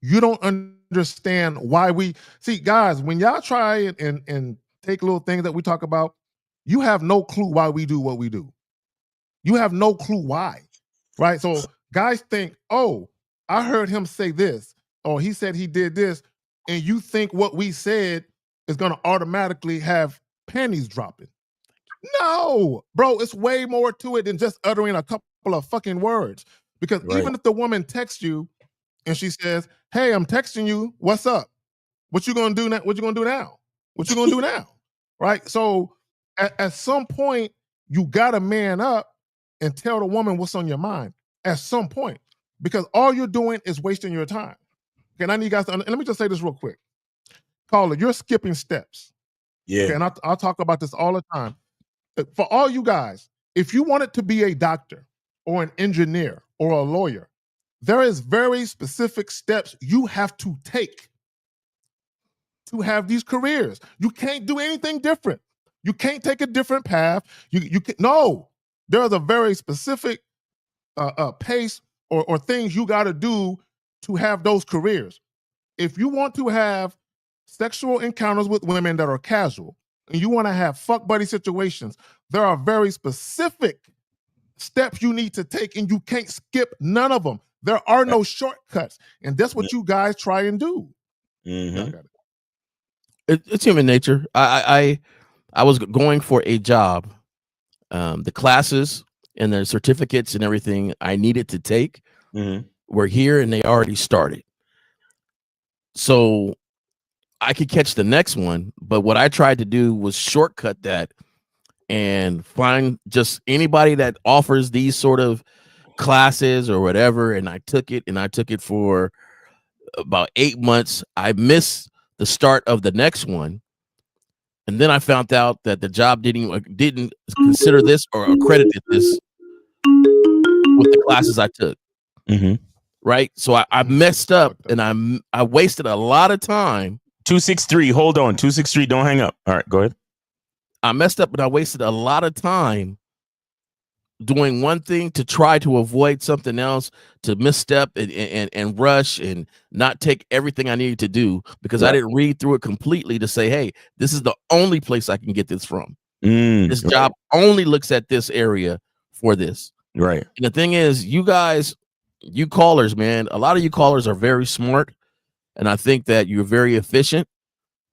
you don't understand why we see, guys, when y'all try and take little things that we talk about, you have no clue why we do what we do. You have no clue why. Right? So guys think, oh, I heard him say this, or he said he did this, and you think what we said is going to automatically have panties dropping. No, bro, it's way more to it than just uttering a couple of fucking words. Because Right. even if the woman texts you and she says, "Hey, I'm texting you. What's up? What you gonna do now? What you gonna do now? What you gonna do now?" Right? So at some point, you gotta man up and tell the woman what's on your mind. At some point, because all you're doing is wasting your time. Okay, and I need you guys to. And let me just say this real quick, caller. You're skipping steps. Yeah. Okay, and I'll talk about this all the time. For all you guys, if you wanted to be a doctor or an engineer or a lawyer, there is very specific steps you have to take to have these careers. You can't do anything different. You can't take a different path. You can, no. There's a very specific pace or things you got to do to have those careers. If you want to have sexual encounters with women that are casual, and you want to have fuck buddy situations, there are very specific steps you need to take, and you can't skip none of them. There are no shortcuts, and that's what you guys try and do. Mm-hmm. It's human nature. I was going for a job. The classes and the certificates and everything I needed to take were here, and they already started. So I could catch the next one, but what I tried to do was shortcut that and find just anybody that offers these sort of classes or whatever. And I took it for about 8 months. I missed the start of the next one. And then I found out that the job didn't consider this or accredited this with the classes I took. Right. So I messed up, and I wasted a lot of time. 263. Hold on. 263. Don't hang up. All right, go ahead. I messed up, and I wasted a lot of time doing one thing to try to avoid something else, to misstep and rush and not take everything I needed to do because I didn't read through it completely to say, hey, this is the only place I can get this from. This job only looks at this area for this. Right. And the thing is, you guys, you callers, man, a lot of you callers are very smart. And I think that you're very efficient,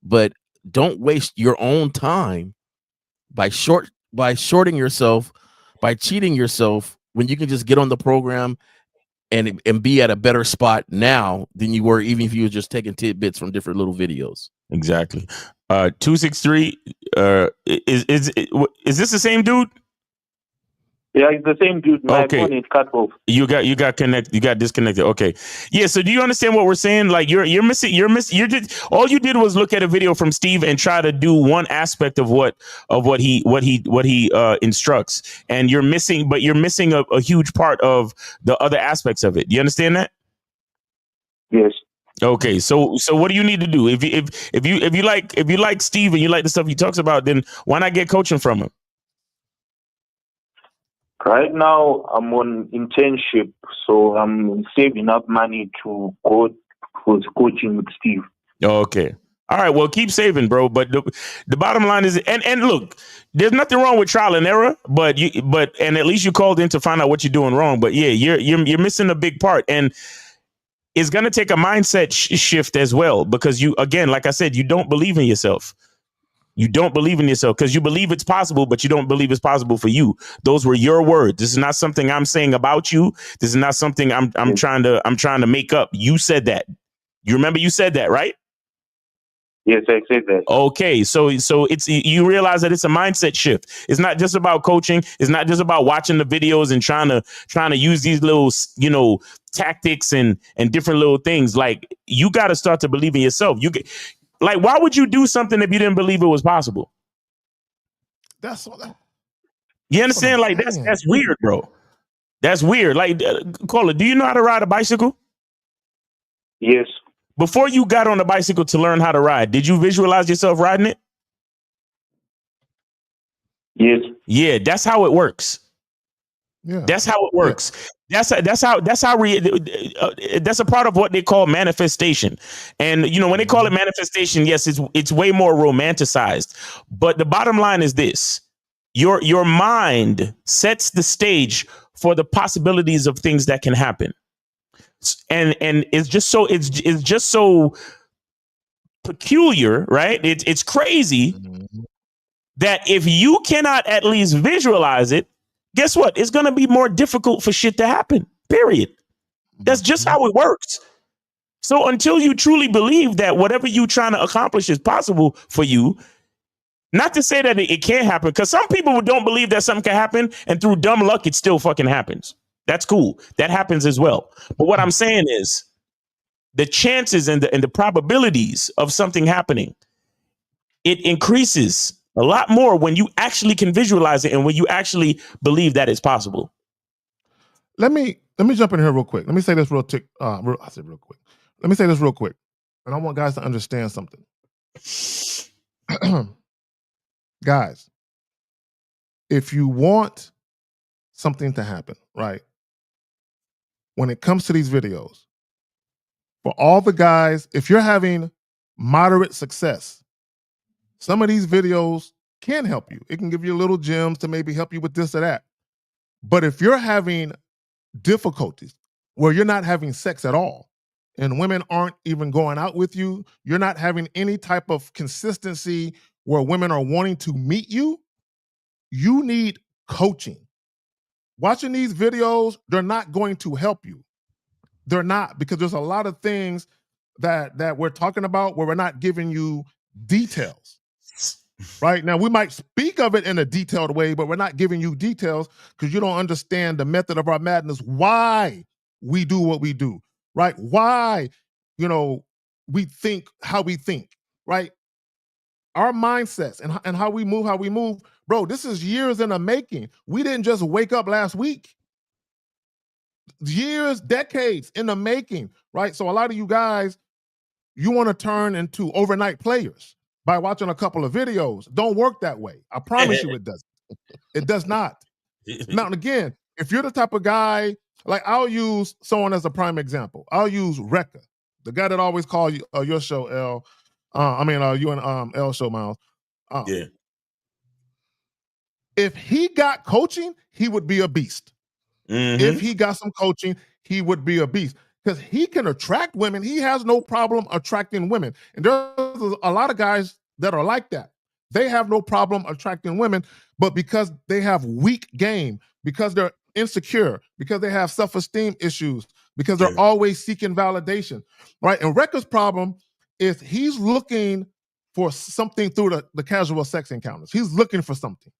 but don't waste your own time by shorting yourself, by cheating yourself, when you can just get on the program and be at a better spot now than you were even if you were just taking tidbits from different little videos. Exactly. 263. Is this the same dude? Yeah, it's the same dude. My phone is cut off. You got disconnected. Okay. Yeah. So do you understand what we're saying? Like you're missing. All you did was look at a video from Steve and try to do one aspect of what he instructs, and you're missing a huge part of the other aspects of it. Do you understand that? Yes. Okay, so what do you need to do? If you like Steve and you like the stuff he talks about, then why not get coaching from him? Right now, I'm on internship, so I'm saving up money to go for coaching with Steve. Okay. All right. Well, keep saving, bro. But the bottom line is, and look, there's nothing wrong with trial and error, but at least you called in to find out what you're doing wrong. But yeah, you're missing a big part, and it's gonna take a mindset shift as well, because you, again, like I said, you don't believe in yourself. You don't believe in yourself because you believe it's possible, but you don't believe it's possible for you. Those were your words. This is not something I'm saying about you. This is not something I'm trying to make up. You said that. You remember you said that, right? Yes, I said that. Okay, so it's, you realize that it's a mindset shift. It's not just about coaching. It's not just about watching the videos and trying to use these little, tactics and different little things. Like, you got to start to believe in yourself. Like, why would you do something if you didn't believe it was possible? You understand? Like, that's weird, bro. That's weird. Like, Caller, do you know how to ride a bicycle? Yes. Before you got on a bicycle to learn how to ride, did you visualize yourself riding it? Yes. Yeah, that's how it works. Yeah. That's how it works. Yeah. That's a part of what they call manifestation. And when they call it manifestation, yes, it's way more romanticized. But the bottom line is this: your mind sets the stage for the possibilities of things that can happen. And it's just so peculiar, right? It's crazy that if you cannot at least visualize it, guess what? It's going to be more difficult for shit to happen. Period. That's just how it works. So until you truly believe that whatever you're trying to accomplish is possible for you, not to say that it can't happen, because some people don't believe that something can happen, and through dumb luck, it still fucking happens. That's cool. That happens as well. But what I'm saying is the chances and the probabilities of something happening, it increases a lot more when you actually can visualize it and when you actually believe that it's possible. Let me jump in here real quick. Let me say this real quick. Let me say this real quick. And I want guys to understand something. Guys, if you want something to happen, right? When it comes to these videos, for all the guys, if you're having moderate success, some of these videos can help you. It can give you little gems to maybe help you with this or that. But if you're having difficulties where you're not having sex at all, and women aren't even going out with you, you're not having any type of consistency where women are wanting to meet you, you need coaching. Watching these videos, they're not going to help you. They're not, because there's a lot of things that we're talking about where we're not giving you details. Right? Now, we might speak of it in a detailed way, but we're not giving you details because you don't understand the method of our madness, why we do what we do, right? Why, we think how we think, right? Our mindsets and how we move, bro, this is years in the making. We didn't just wake up last week. Years, decades in the making, right? So a lot of you guys, you want to turn into overnight players by watching a couple of videos. Don't work that way. I promise you it doesn't. It does not. Now, again, if you're the type of guy, like I'll use someone as a prime example. I'll use Rekka, the guy that always call you your show, L. You and L show, Miles. Yeah. If he got coaching, he would be a beast. Mm-hmm. If he got some coaching, he would be a beast. Because he can attract women. He has no problem attracting women. And there's a lot of guys that are like that. They have no problem attracting women, but because they have weak game, because they're insecure, because they have self-esteem issues, because they're always seeking validation, right? And Rekka's problem is he's looking for something through the casual sex encounters. He's looking for something,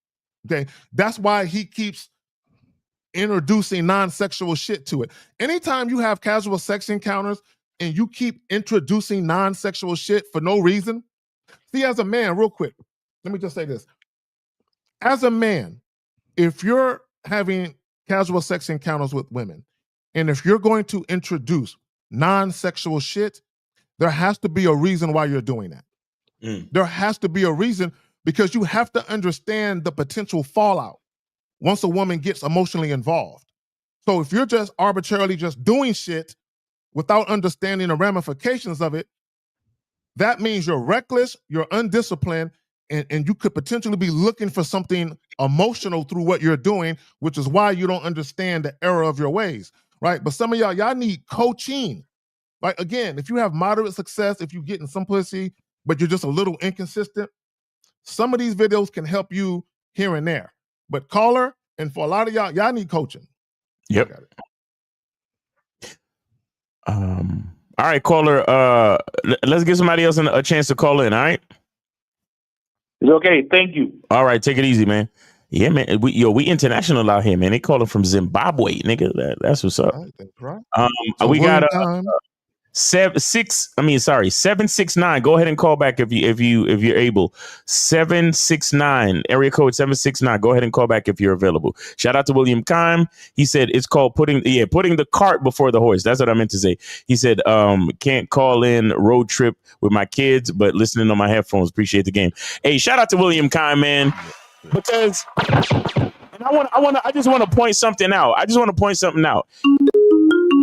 okay? That's why he keeps introducing non-sexual shit to it. Anytime you have casual sex encounters and you keep introducing non-sexual shit for no reason, see, as a man, real quick, let me just say this. As a man, if you're having casual sex encounters with women, and if you're going to introduce non-sexual shit, there has to be a reason why you're doing that. There has to be a reason, because you have to understand the potential fallout once a woman gets emotionally involved. So if you're just arbitrarily just doing shit without understanding the ramifications of it, that means you're reckless, you're undisciplined, and you could potentially be looking for something emotional through what you're doing, which is why you don't understand the error of your ways, right? But some of y'all need coaching. Like, again, if you have moderate success, if you're getting some pussy, but you're just a little inconsistent, some of these videos can help you here and there. But caller, and for a lot of y'all need coaching. Yep. All right, caller. Let's give somebody else a chance to call in. All right. It's okay. Thank you. All right, take it easy, man. Yeah, man. We international out here, man. They calling from Zimbabwe, nigga. That's what's up. Right. So we got 769. Go ahead and call back if you're able. 769, area code 769. Go ahead and call back if you're available. Shout out to William Kime. He said it's called putting the cart before the horse. That's what I meant to say. He said can't call in road trip with my kids, but listening on my headphones. Appreciate the game. Hey, shout out to William Kime, man, because I just want to point something out.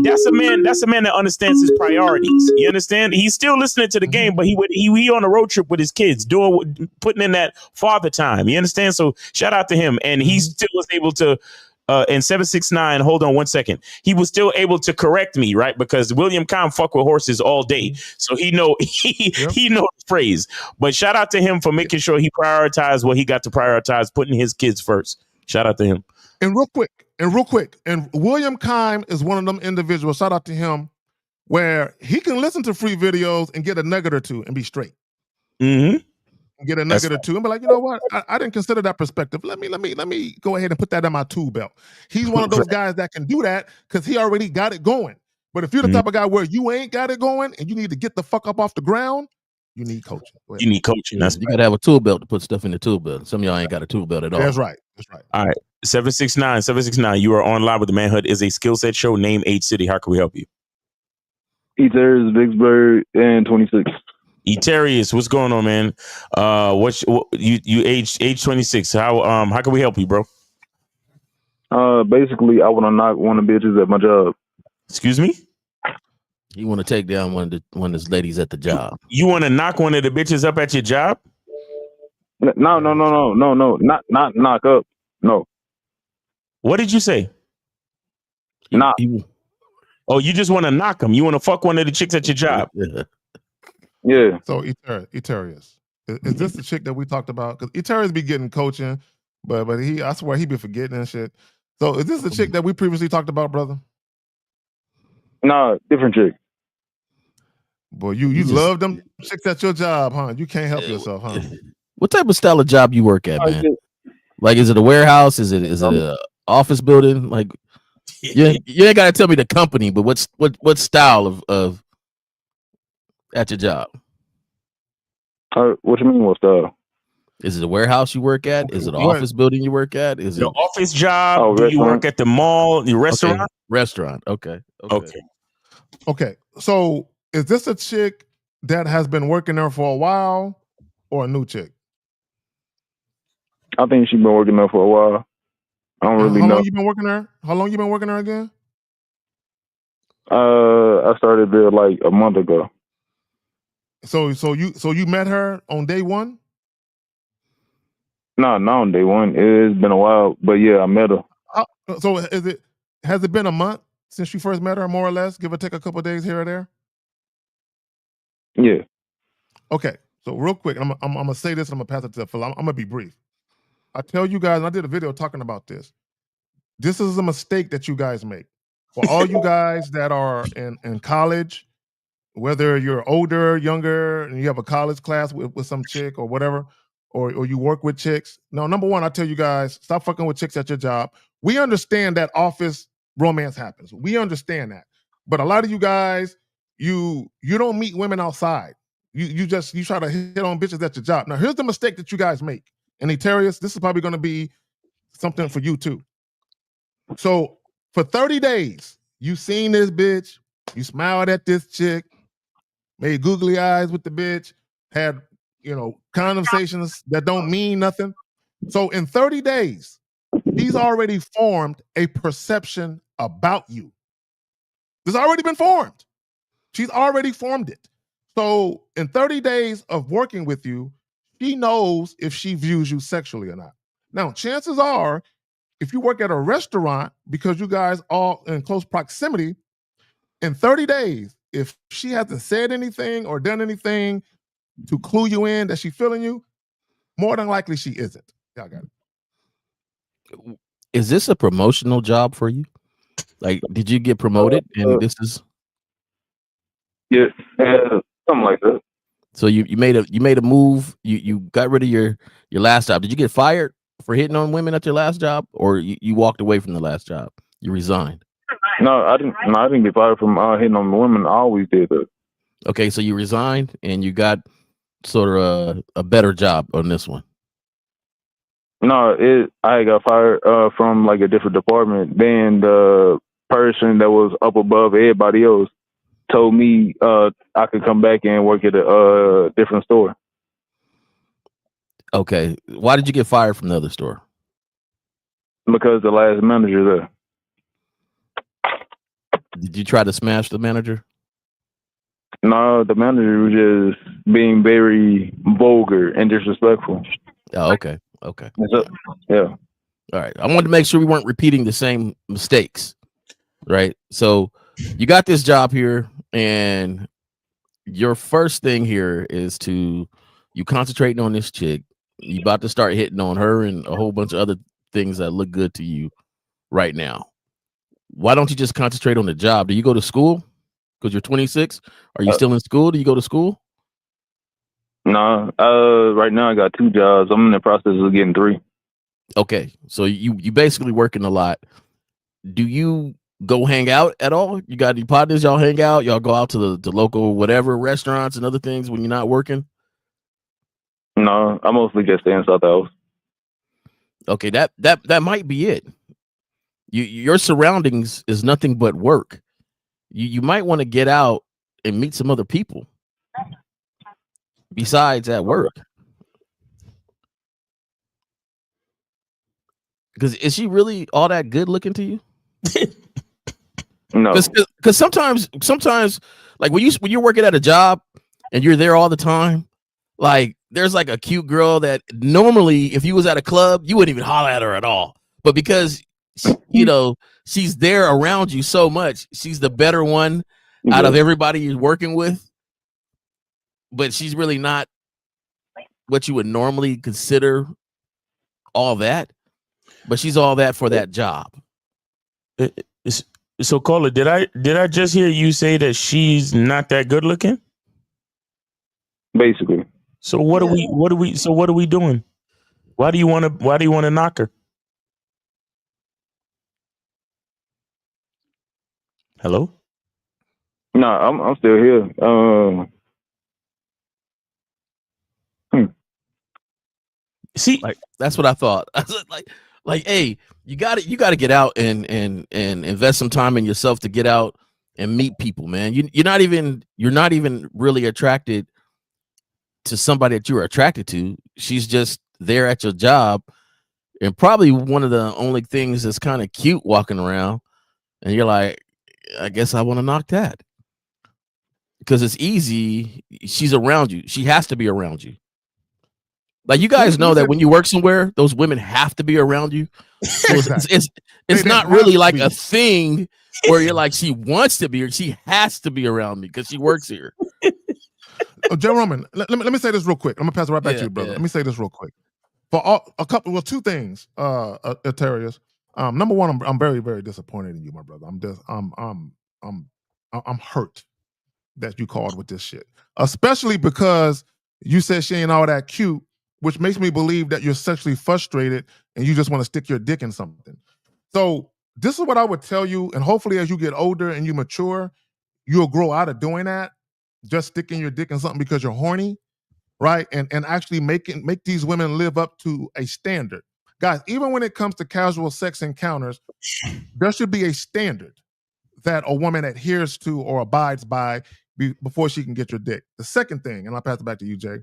That's a man that understands his priorities. You understand? He's still listening to the game, but he on a road trip with his kids, putting in that father time. You understand? So shout out to him. And he still was able to, in 769, hold on 1 second. He was still able to correct me, right? Because William Kime fuck with horses all day. So he know the phrase. But shout out to him for making sure he prioritized what he got to prioritize, putting his kids first. Shout out to him. And real quick, real quick, and William Kime is one of them individuals. Shout out to him, where he can listen to free videos and get a nugget or two and be straight. Mm-hmm. Get a nugget or two and be like, you know what? I didn't consider that perspective. Let me go ahead and put that in my tool belt. He's one of those guys that can do that because he already got it going. But if you're the type of guy where you ain't got it going and you need to get the fuck up off the ground, you need coaching. You need coaching. That's you gotta have a tool belt to put stuff in the tool belt. Some of y'all ain't got a tool belt at all. That's right. All right. 769. You are on live with the Manhood is a skill set show. Name, age, city. How can we help you? Eaters, Vicksburg, and 26. Eterius, what's going on, man? You age 26. How can we help you, bro? Basically, I want to knock one of the bitches at my job. Excuse me? You want to take down one of the ladies at the job. You want to knock one of the bitches up at your job? No. Not knock up. No. What did you say? Knock. Oh, you just want to knock them. You want to fuck one of the chicks at your job. Yeah. So Eterius, is this the chick that we talked about? Because Eterius be getting coaching, but I swear he be forgetting and shit. So is this the chick that we previously talked about, brother? No, different chick. Boy, you love them chicks at your job, huh? You can't help yourself, huh? What type of style of job you work at, man? Like, is it a warehouse? Is it a office building? Like, you ain't gotta tell me the company, but what style of at your job? What you mean, what style? Is it a warehouse you work at? Is it an office building you work at? Is it an office job? Do you work at the mall? The restaurant? Okay. Restaurant. Okay. So is this a chick that has been working there for a while, or a new chick? I think she's been working there for a while. I don't really know. How long you been working there? How long you been working there again? I started there like a month ago. So you met her on day one? No, not on day one. It's been a while, but yeah, I met her. So has it been a month since you first met her, more or less, give or take a couple of days here or there? Yeah. Okay. So real quick, I'm gonna say this, and I'm gonna pass it to Phil. I'm gonna be brief. I tell you guys, and I did a video talking about this. This is a mistake that you guys make. For all you guys that are in college, whether you're older, younger, and you have a college class with some chick or whatever, or you work with chicks. No, number one, I tell you guys, stop fucking with chicks at your job. We understand that office romance happens. We understand that. But a lot of you guys, you don't meet women outside. You try to hit on bitches at your job. Now, here's the mistake that you guys make. And Eterius, this is probably going to be something for you too. So for 30 days, you seen this bitch, you smiled at this chick, made googly eyes with the bitch, had, conversations that don't mean nothing. So in 30 days, he's already formed a perception about you. It's already been formed. She's already formed it. So in 30 days of working with you, she knows if she views you sexually or not. Now, chances are, if you work at a restaurant, because you guys are in close proximity, in 30 days, if she hasn't said anything or done anything to clue you in that she's feeling you, more than likely she isn't. Y'all got it. Is this a promotional job for you? Like, did you get promoted? And this is yeah, something like that. So you made a move. You got rid of your last job. Did you get fired for hitting on women at your last job, or you walked away from the last job? You resigned. No, I didn't get fired from hitting on the women. I always did that. Okay, so you resigned and you got sort of a better job on this one. No, I got fired from like a different department. Then the person that was up above everybody else told me I could come back and work at a different store. Okay, why did you get fired from the other store? Because the last manager there. Did you try to smash the manager? No, the manager was just being very vulgar and disrespectful. Oh, okay. So, yeah. All right. I wanted to make sure we weren't repeating the same mistakes, right? So you got this job here, and your first thing here is you concentrating on this chick. You about to start hitting on her and a whole bunch of other things that look good to you, right now. Why don't you just concentrate on the job? Do you go to school? Because you're 26. Are you still in school? Do you go to school? No, right now I got 2 jobs. I'm in the process of getting 3. Okay, so you basically working a lot. Do you go hang out at all? You got any partners? Y'all hang out? Y'all go out to the local whatever restaurants and other things when you're not working? No, I mostly just stay in South House. Okay, that might be it. Your surroundings is nothing but work. You might want to get out and meet some other people besides at work. Because is she really all that good looking to you? No, Because sometimes like when you're working at a job and you're there all the time, like there's like a cute girl that normally if you was at a club you wouldn't even holler at her at all, but because she's there around you so much, she's the better one out of everybody you're working with, but she's really not what you would normally consider all that, but she's all that for that job. So Cola, did I just hear you say that she's not that good looking? basically. So what are we doing? Why do you want to knock her? Hello? No, I'm still here. See, Like that's what I thought. I was like, hey, you got to get out and invest some time in yourself to get out and meet people, man. You're not even really attracted to somebody that you're attracted to. She's just there at your job, and probably one of the only things that's kind of cute walking around, and you're like, I guess I want to knock that because it's easy. She's around you. She has to be around you. Like you guys know that when you work somewhere, those women have to be around you. So Exactly. it's They not have really to like be. a thing where you're like, she wants to be or she has to be around me because she works here. Jay Roman, let me say this real quick. I'm gonna pass it right back to you, brother. Yeah. Let me say this real quick. For two things, Atarius. Number one, I'm very, very disappointed in you, my brother. I'm hurt that you called with this shit, especially because you said she ain't all that cute, which makes me believe that you're sexually frustrated and you just want to stick your dick in something. So this is what I would tell you, and hopefully as you get older and you mature, you'll grow out of doing that, just sticking your dick in something because you're horny, right? And actually make these women live up to a standard. Guys, even when it comes to casual sex encounters, there should be a standard that a woman adheres to or abides by before she can get your dick. The second thing, and I'll pass it back to you, Jay,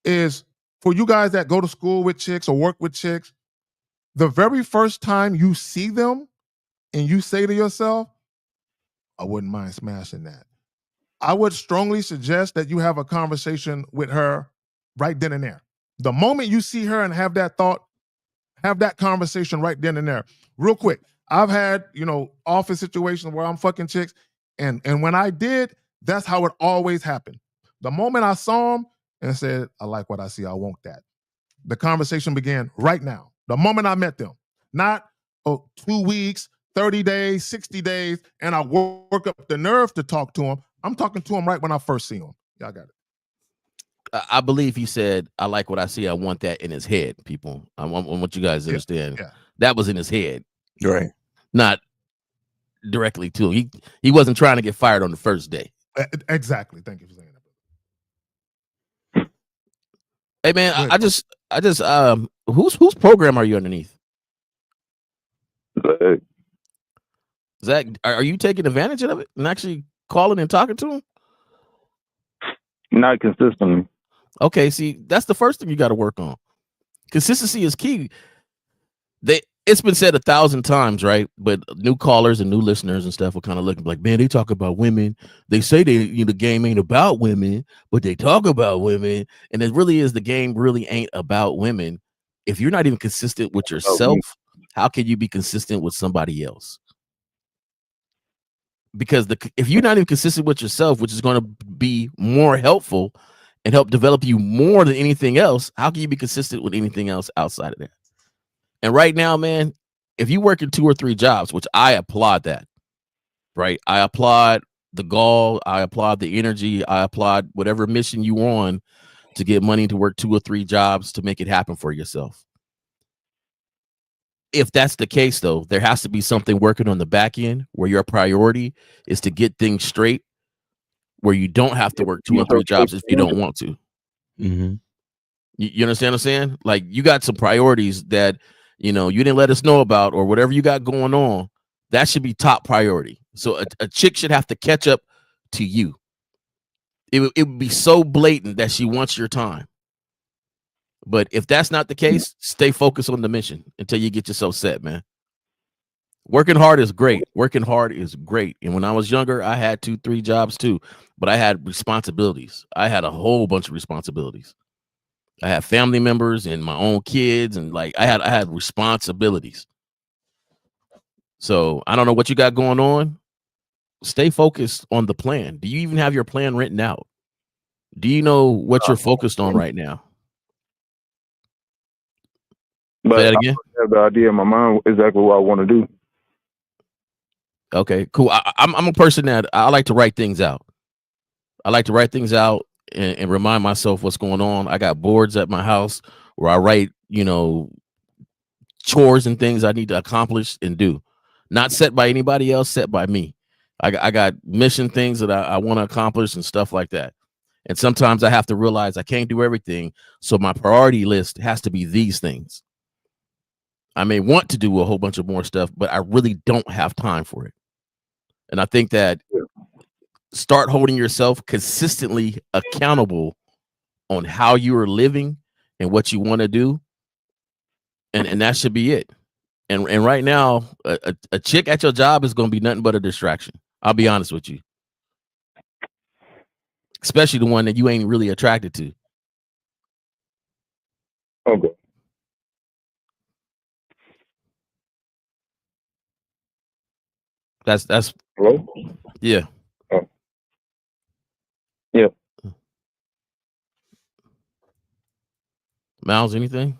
is for you guys that go to school with chicks or work with chicks, the very first time you see them and you say to yourself, I wouldn't mind smashing that, I would strongly suggest that you have a conversation with her right then and there. The moment you see her and have that thought, have that conversation right then and there. Real quick, I've had, office situations where I'm fucking chicks, and when I did, that's how it always happened. The moment I saw him and said, I like what I see, I want that, the conversation began right now. The moment I met them, not 2 weeks, 30 days, 60 days, and I work up the nerve to talk to them. I'm talking to them right when I first see them. Y'all got it. I believe he said, I like what I see. I want that in his head, people. I want you guys to understand. Yeah. That was in his head. right. Not directly to him. He wasn't trying to get fired on the first day. Exactly. Thank you for saying that. Hey man, I just whose program are you underneath? Zach, are you taking advantage of it and actually calling and talking to him? Not consistently. Okay, see, that's the first thing you got to work on. Consistency is key. It's been said 1,000 times, right? But new callers and new listeners and stuff will kind of look like, man, they talk about women. They say the game ain't about women, but they talk about women. And it really is, the game really ain't about women. If you're not even consistent with yourself, how can you be consistent with somebody else? Because if you're not even consistent with yourself, which is going to be more helpful and help develop you more than anything else, how can you be consistent with anything else outside of that? And right now, man, if you work in 2 or 3 jobs, which I applaud that, right? I applaud the gall, I applaud the energy, I applaud whatever mission you on to get money to work 2 or 3 jobs to make it happen for yourself. If that's the case, though, there has to be something working on the back end where your priority is to get things straight, where you don't have to work 2 or 3 jobs if you don't want to. Mm-hmm. You understand what I'm saying? Like, you got some priorities that, you didn't let us know about, or whatever you got going on. That should be top priority. So a chick should have to catch up to you. It would be so blatant that she wants your time. But if that's not the case, stay focused on the mission until you get yourself set, man. Working hard is great. And when I was younger, I had 2, 3 jobs too, but I had responsibilities. I had a whole bunch of responsibilities. I had family members and my own kids, and like I had responsibilities. So I don't know what you got going on. Stay focused on the plan. Do you even have your plan written out? Do you know what you're focused on right now? But Say that again? I have the idea in my mind exactly what I want to do. Okay, cool. I'm a person that I like to write things out. And remind myself what's going on. I got boards at my house where I write, chores and things I need to accomplish and do. Not set by anybody else, set by me. I got mission things that I want to accomplish and stuff like that. And sometimes I have to realize I can't do everything. So my priority list has to be these things. I may want to do a whole bunch of more stuff, but I really don't have time for it. And I think that start holding yourself consistently accountable on how you are living and what you want to do. And that should be it. And right now, a chick at your job is going to be nothing but a distraction. I'll be honest with you. Especially the one that you ain't really attracted to. Okay. That's Hello? yeah. Oh. Yeah. Miles, anything?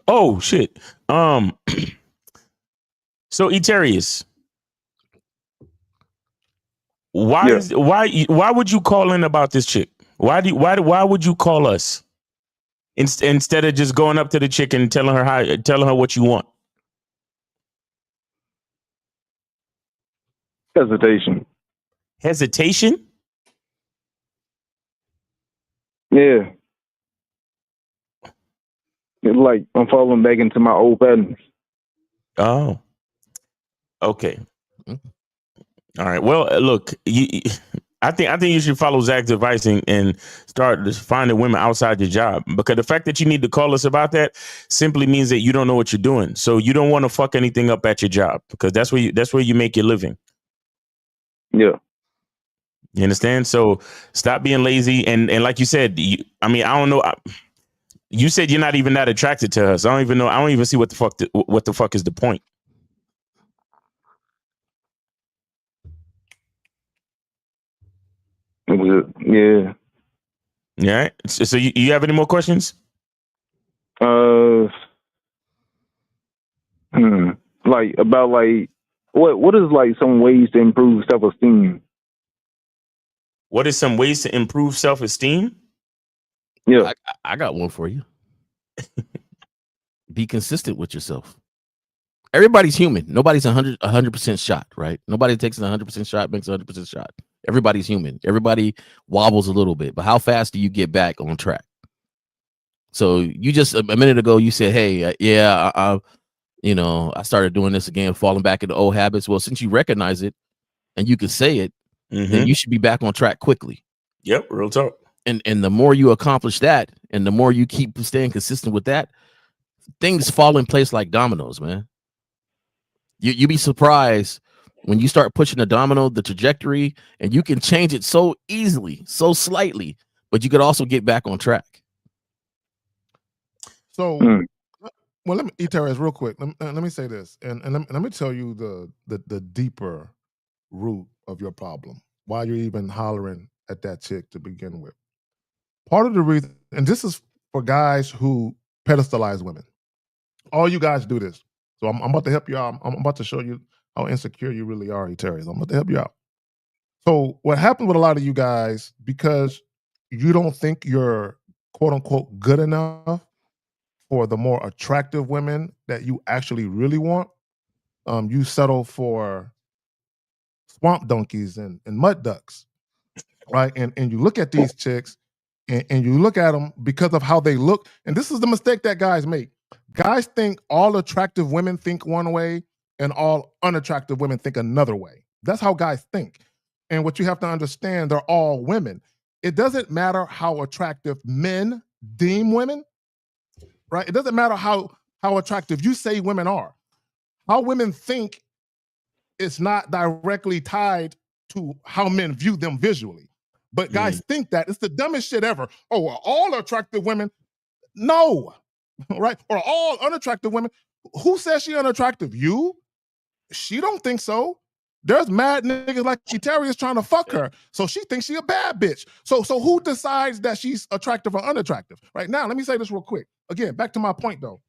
Oh shit. So Eterius, why would you call in about this chick? Why would you call us instead of just going up to the chick and telling her what you want? Hesitation. Hesitation? Yeah. It's like I'm falling back into my old patterns. Oh. Okay. All right. Well, look, I think you should follow Zach's advice and start finding women outside your job, because the fact that you need to call us about that simply means that you don't know what you're doing. So you don't want to fuck anything up at your job, because that's where you make your living. Yeah. You understand? So stop being lazy. And like you said, I don't know. You said you're not even that attracted to her. So I don't even know. I don't even see what the fuck is the point. Yeah. Yeah. So you have any more questions? Like about like what is like some ways to improve self-esteem? What is some ways to improve self-esteem? Yeah. I got one for you. Be consistent with yourself. Everybody's human. Nobody's 100% shot, right? Nobody takes an 100% shot, makes a 100% shot. Everybody's human. Everybody wobbles a little bit, but how fast do you get back on track? So you just a minute ago you said, "Hey, I started doing this again, falling back into old habits." Well, since you recognize it and you can say it, then you should be back on track quickly. Yep, real talk. And the more you accomplish that, and the more you keep staying consistent with that, things fall in place like dominoes, man. You be surprised when you start pushing the domino, the trajectory, and you can change it so easily, so slightly, but you could also get back on track. So, well, let me Eterius real quick. Let me say this, and let me tell you the deeper root of your problem. Why you're even hollering at that chick to begin with. Part of the reason, and this is for guys who pedestalize women. All you guys do this. So I'm about to help you out. I'm about to show you how insecure you really are, Eterius. I'm about to help you out. So what happened with a lot of you guys, because you don't think you're quote unquote good enough for the more attractive women that you actually really want, you settle for swamp donkeys and mud ducks, right? And you look at these chicks and you look at them because of how they look. And this is the mistake that guys make. Guys think all attractive women think one way and all unattractive women think another way. That's how guys think. And what you have to understand, they're all women. It doesn't matter how attractive men deem women, right? It doesn't matter how attractive you say women are. How women think is not directly tied to how men view them visually. But guys think that. It's the dumbest shit ever. Oh, are all attractive women? No, right? Or all unattractive women? Who says she unattractive? You? She don't think so. There's mad niggas like Eterius trying to fuck her, so she thinks she a bad bitch. So who decides that she's attractive or unattractive? Right now, let me say this real quick. Again, back to my point though.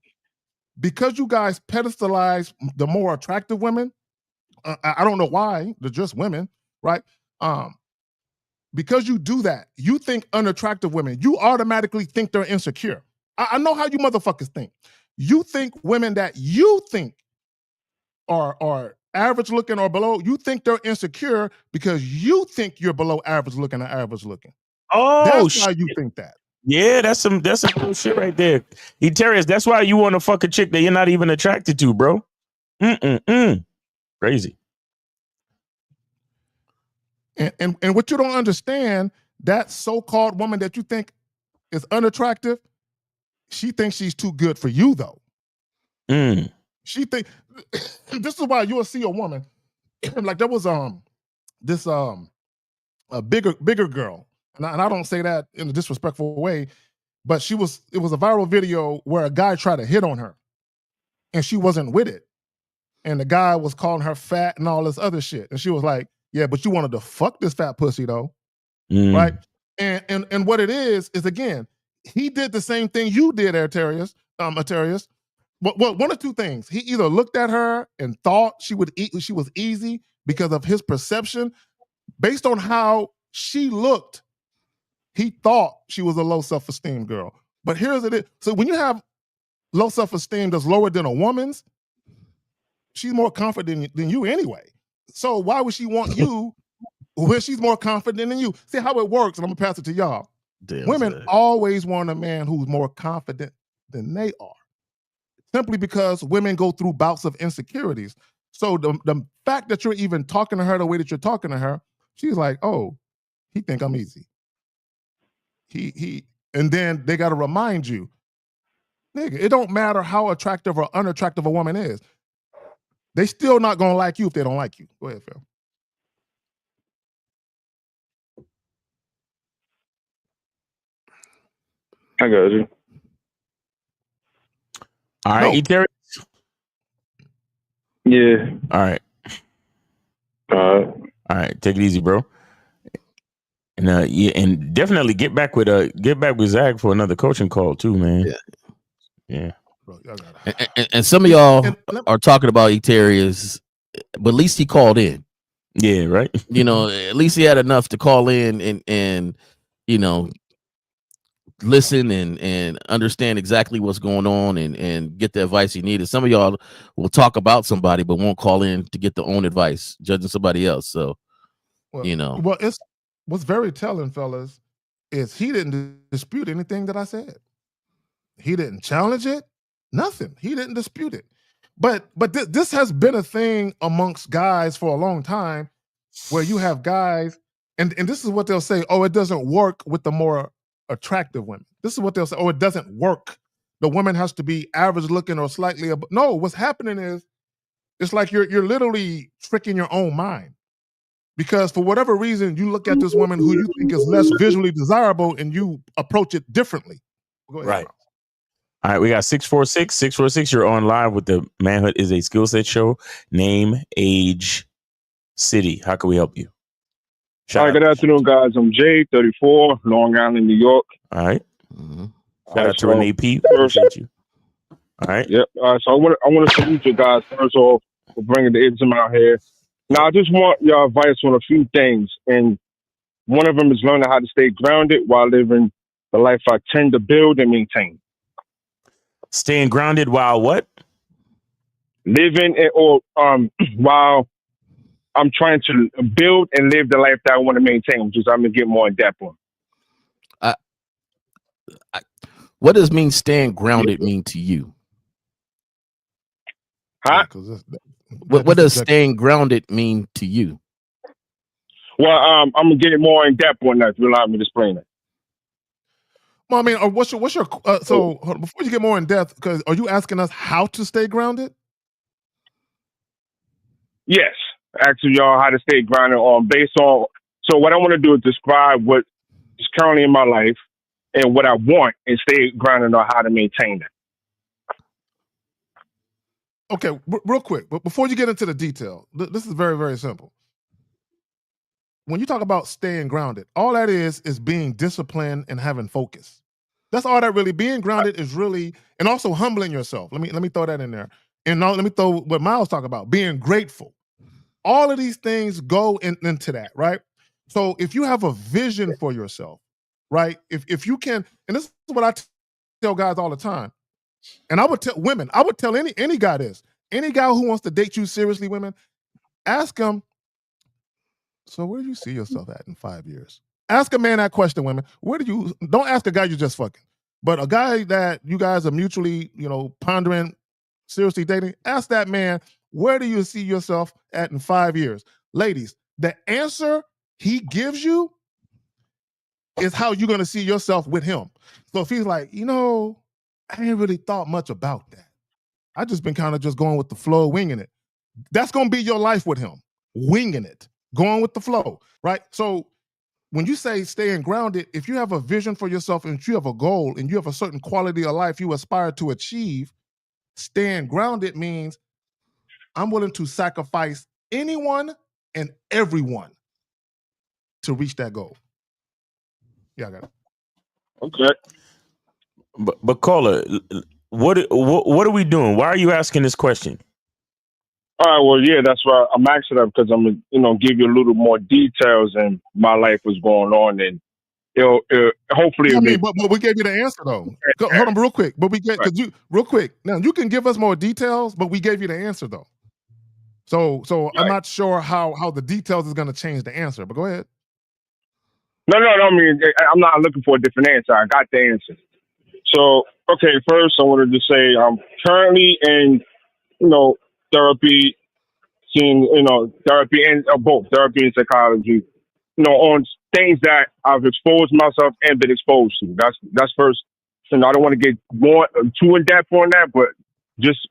Because you guys pedestalize the more attractive women, I don't know why, they're just women, right? Because you do that, you think unattractive women, you automatically think they're insecure. I know how you motherfuckers think. You think women that you think are average looking or below, you think they're insecure because you think you're below average looking or average looking. Oh, that's why you think that. Yeah, that's some cool shit right there. Eterius, that's why you want to fuck a chick that you're not even attracted to, bro. Crazy. And what you don't understand, that so-called woman that you think is unattractive, she thinks she's too good for you though. She think this is why you'll see a woman like there was this a bigger girl, and I don't say that in a disrespectful way, but it was a viral video where a guy tried to hit on her and she wasn't with it, and the guy was calling her fat and all this other shit, and she was like, yeah, but you wanted to fuck this fat pussy though, right? And what it is again, he did the same thing you did, Eterius. Well, one of two things. He either looked at her and thought she was easy because of his perception. Based on how she looked, he thought she was a low self-esteem girl. But here's it. So when you have low self-esteem that's lower than a woman's, she's more confident than you anyway. So why would she want you when she's more confident than you? See how it works, and I'm gonna pass it to y'all. Women always want a man who's more confident than they are. Simply because women go through bouts of insecurities. So the fact that you're even talking to her the way that you're talking to her, she's like, oh, he think I'm easy. And then they got to remind you, nigga, it don't matter how attractive or unattractive a woman is. They still not gonna like you if they don't like you. Go ahead, Phil. I got you. All right, Eterius. Yeah. All right. All right. Take it easy, bro. And and definitely get back with Zach for another coaching call too, man. Yeah. Bro, and some of y'all are talking about Eterius, but at least he called in. Yeah, right. You know, at least he had enough to call in and you know, listen and understand exactly what's going on and get the advice he needed. Some of y'all will talk about somebody but won't call in to get their own advice, judging somebody else. So, you know. Well, what's very telling, fellas, is he didn't dispute anything that I said. He didn't challenge it. Nothing. He didn't dispute it. But this has been a thing amongst guys for a long time, where you have guys, and this is what they'll say, oh, it doesn't work with the more attractive women. This is what they'll say, oh, it doesn't work. The woman has to be average looking or slightly above. No, what's happening is, it's like you're literally tricking your own mind. Because for whatever reason, you look at this woman who you think is less visually desirable and you approach it differently. Go ahead, right. All right, we got 646. You're on live with the Manhood is a Skill Set show. Name, age, city. How can we help you? All right, good afternoon, guys. I'm Jay, 34, Long Island, New York. All right. Shout out to so Renee P. Appreciate you. All right. Yep. So I want to salute you guys first off for bringing the ism out here. Now I just want your advice on a few things, and one of them is learning how to stay grounded while living the life I tend to build and maintain. Staying grounded while what? Living or while I'm trying to build and live the life that I want to maintain, which is I'm gonna get more in depth on. What does mean staying grounded mean to you? Huh? What does staying grounded mean to you? Well, I'm gonna get more in depth on that. If you allow me to explain it. Well, I mean, what's your so before you get more in depth, because are you asking us how to stay grounded? Yes, asking y'all how to stay grounded on based on. So what I want to do is describe what is currently in my life and what I want, and stay grounded on how to maintain that. Okay, real quick, but before you get into the detail, this is very, very simple. When you talk about staying grounded, all that is being disciplined and having focus. That's all that really. Being grounded is really, and also humbling yourself. Let me throw that in there. And now let me throw what Miles talked about, being grateful. All of these things go into that, right? So if you have a vision for yourself, right? If you can, and this is what I tell guys all the time, and I would tell women, I would tell any guy this, any guy who wants to date you seriously, women, ask him, so where do you see yourself at in 5 years? Ask a man that question, women. Don't ask a guy you just fucking, but a guy that you guys are mutually, pondering, seriously dating, ask that man, where do you see yourself at in 5 years? Ladies, the answer he gives you is how you're going to see yourself with him. So if he's like, I ain't really thought much about that. I just been kind of just going with the flow, winging it. That's going to be your life with him, winging it, going with the flow, right? So when you say staying grounded, if you have a vision for yourself and you have a goal and you have a certain quality of life you aspire to achieve, staying grounded means I'm willing to sacrifice anyone and everyone to reach that goal. Yeah, I got it. Okay. But Cola, what are we doing? Why are you asking this question? All right. Well, yeah, that's why I'm asking that, because I'm gonna, give you a little more details and my life was going on, and it'll hopefully. But we gave you the answer though. Hold on, real quick. But we get because you real quick. Now you can give us more details, but we gave you the answer though. So right. I'm not sure how the details is going to change the answer. But go ahead. No. I mean, I'm not looking for a different answer. I got the answer. So, okay, first I wanted to say I'm currently in, therapy, seeing, therapy and both therapy and psychology, on things that I've exposed myself and been exposed to. That's first. So I don't want to get more too in depth on that, but just,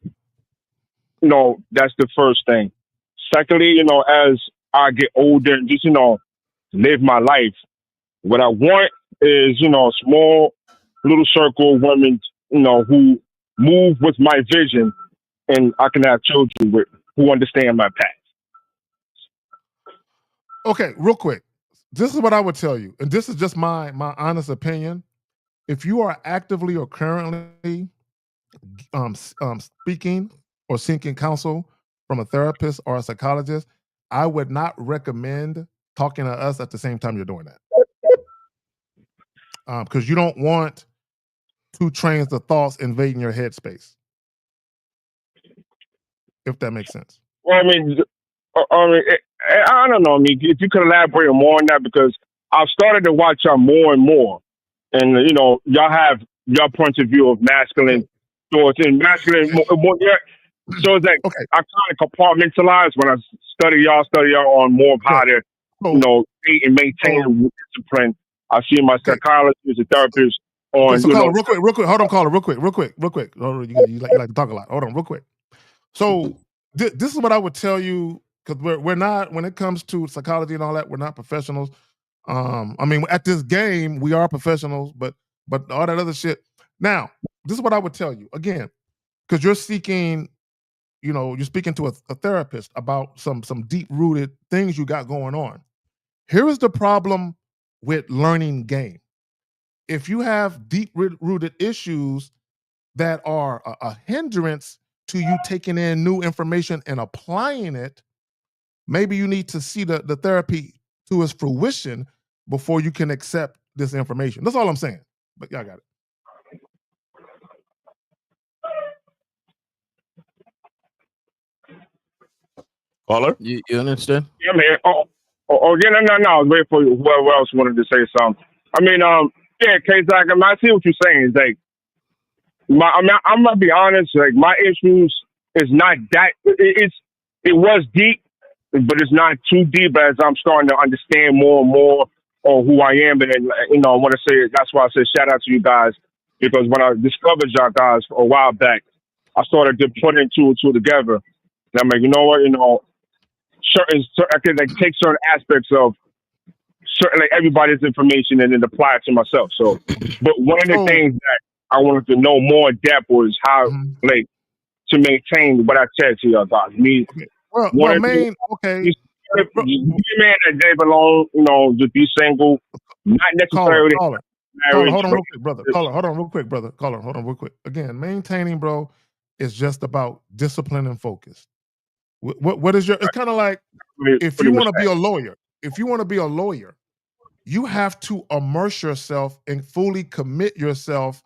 that's the first thing. Secondly, as I get older and just, live my life, what I want is, a small little circle of women, who move with my vision, and I can have children with who understand my path. Okay, real quick. This is what I would tell you, and this is just my honest opinion. If you are actively or currently speaking or seeking counsel from a therapist or a psychologist, I would not recommend talking to us at the same time you're doing that. Because you don't want two trains of thoughts invading your headspace. If that makes sense. Well, I mean, I don't know. I mean, if you could elaborate more on that, because I've started to watch y'all more and more, and y'all have your point of view of masculine thoughts and masculine. Yeah. So it's like I kind of compartmentalize when I study y'all on more of how to, date and maintain discipline. I see my psychologist, a therapist on. So caller, real quick. Hold on, caller, real quick. You like to talk a lot. Hold on, real quick. So this is what I would tell you, because we're not, when it comes to psychology and all that, we're not professionals. I mean, at this game we are professionals, but all that other shit. Now, this is what I would tell you again, because you're seeking, you're speaking to a therapist about some deep rooted things you got going on. Here is the problem with learning game. If you have deep rooted issues, that are a hindrance to you taking in new information and applying it, maybe you need to see the therapy to its fruition before you can accept this information. That's all I'm saying. But y'all got it. Caller? You understand? Yeah, man. Yeah, no. I was waiting for whoever else wanted to say something. I mean, yeah, K-Zach, I see what you're saying. Like, I'm gonna be honest. Like, my issues is not that. It was deep, but it's not too deep as I'm starting to understand more and more on who I am. And then, I want to say that's why I said shout out to you guys, because when I discovered y'all guys a while back, I started to put two and two together. And I'm like, you know what, I can like take certain aspects of certain like everybody's information and then apply it to myself. So, but one of the things that I wanted to know more in depth was how like to maintain what I said to y'all guys. Me, well, main okay. Be a man that they belong, just be single, not necessarily. Caller, hold on real quick, brother. Hold on real quick, brother. Hold on real quick. Again, maintaining, bro, is just about discipline and focus. What is your? It's kind of like if you want to be a lawyer. If you want to be a lawyer, you have to immerse yourself and fully commit yourself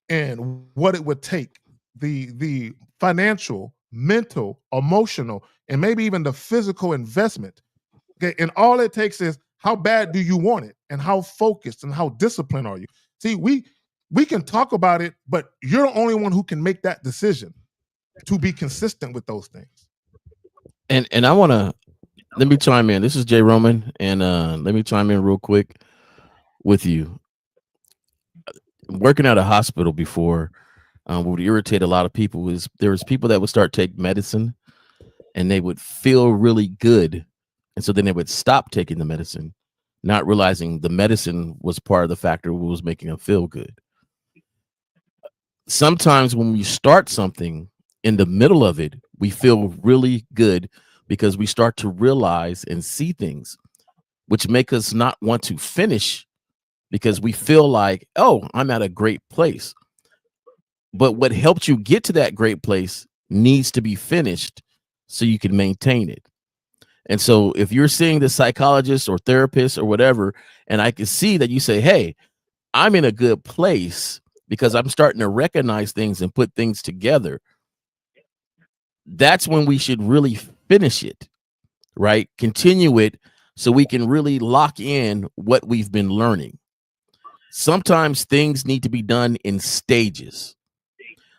in what it would take, the financial, mental, emotional, and maybe even the physical investment. Okay, and all it takes is how bad do you want it, and how focused and how disciplined are you? See, we can talk about it, but you're the only one who can make that decision to be consistent with those things. And I want to let me chime in. This is Jay Roman, and let me chime in real quick with you. Working at a hospital before, what would irritate a lot of people is there was people that would start taking medicine, and they would feel really good, and so then they would stop taking the medicine, not realizing the medicine was part of the factor who was making them feel good. Sometimes when we start something, in the middle of it, we feel really good because we start to realize and see things which make us not want to finish because we feel like, oh, I'm at a great place. But what helped you get to that great place needs to be finished so you can maintain it. And so if you're seeing the psychologist or therapist or whatever, and I can see that you say, hey, I'm in a good place because I'm starting to recognize things and put things together, that's when we should really finish it, right? Continue it so we can really lock in what we've been learning. Sometimes things need to be done in stages.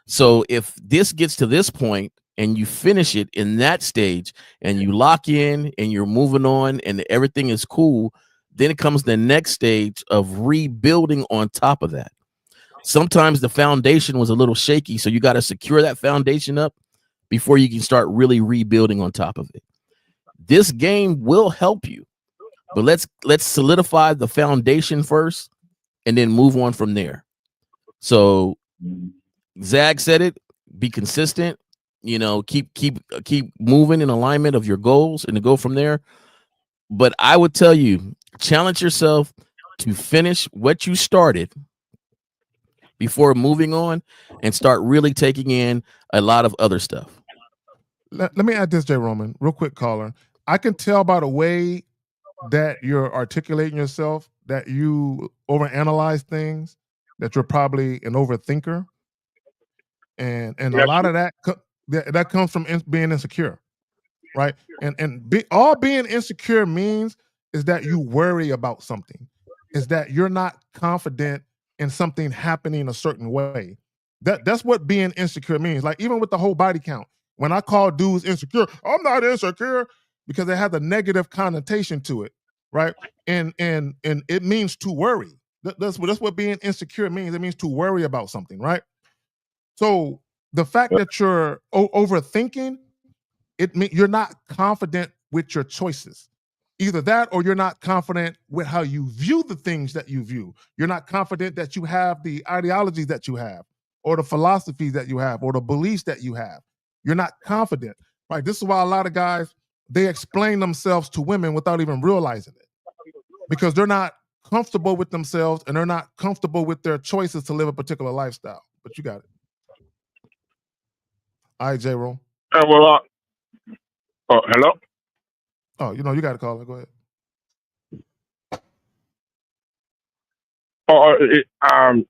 So if this gets to this point and you finish it in that stage and you lock in and you're moving on and everything is cool, then it comes the next stage of rebuilding on top of that. Sometimes the foundation was a little shaky, so you got to secure that foundation up before you can start really rebuilding on top of it. This game will help you, but let's solidify the foundation first and then move on from there. So Zag said it, be consistent, keep moving in alignment of your goals and to go from there. But I would tell you, challenge yourself to finish what you started before moving on and start really taking in a lot of other stuff. Let me add this, Jay Roman, real quick, caller. I can tell by the way that you're articulating yourself that you overanalyze things, that you're probably an overthinker. And a lot of that comes from being insecure, right? And all being insecure means is that you worry about something, is that you're not confident in something happening a certain way. That's what being insecure means. Like even with the whole body count, when I call dudes insecure, I'm not insecure because it has a negative connotation to it, right? And it means to worry. That's what being insecure means. It means to worry about something, right? So the fact that you're overthinking, it means you're not confident with your choices. Either that or you're not confident with how you view the things that you view. You're not confident that you have the ideologies that you have or the philosophies that you have or the beliefs that you have. You're not confident, right? This is why a lot of guys, they explain themselves to women without even realizing it because they're not comfortable with themselves and they're not comfortable with their choices to live a particular lifestyle. But you got it. All right, J-Ro. Well, hello? Oh, you got to call it. Go ahead.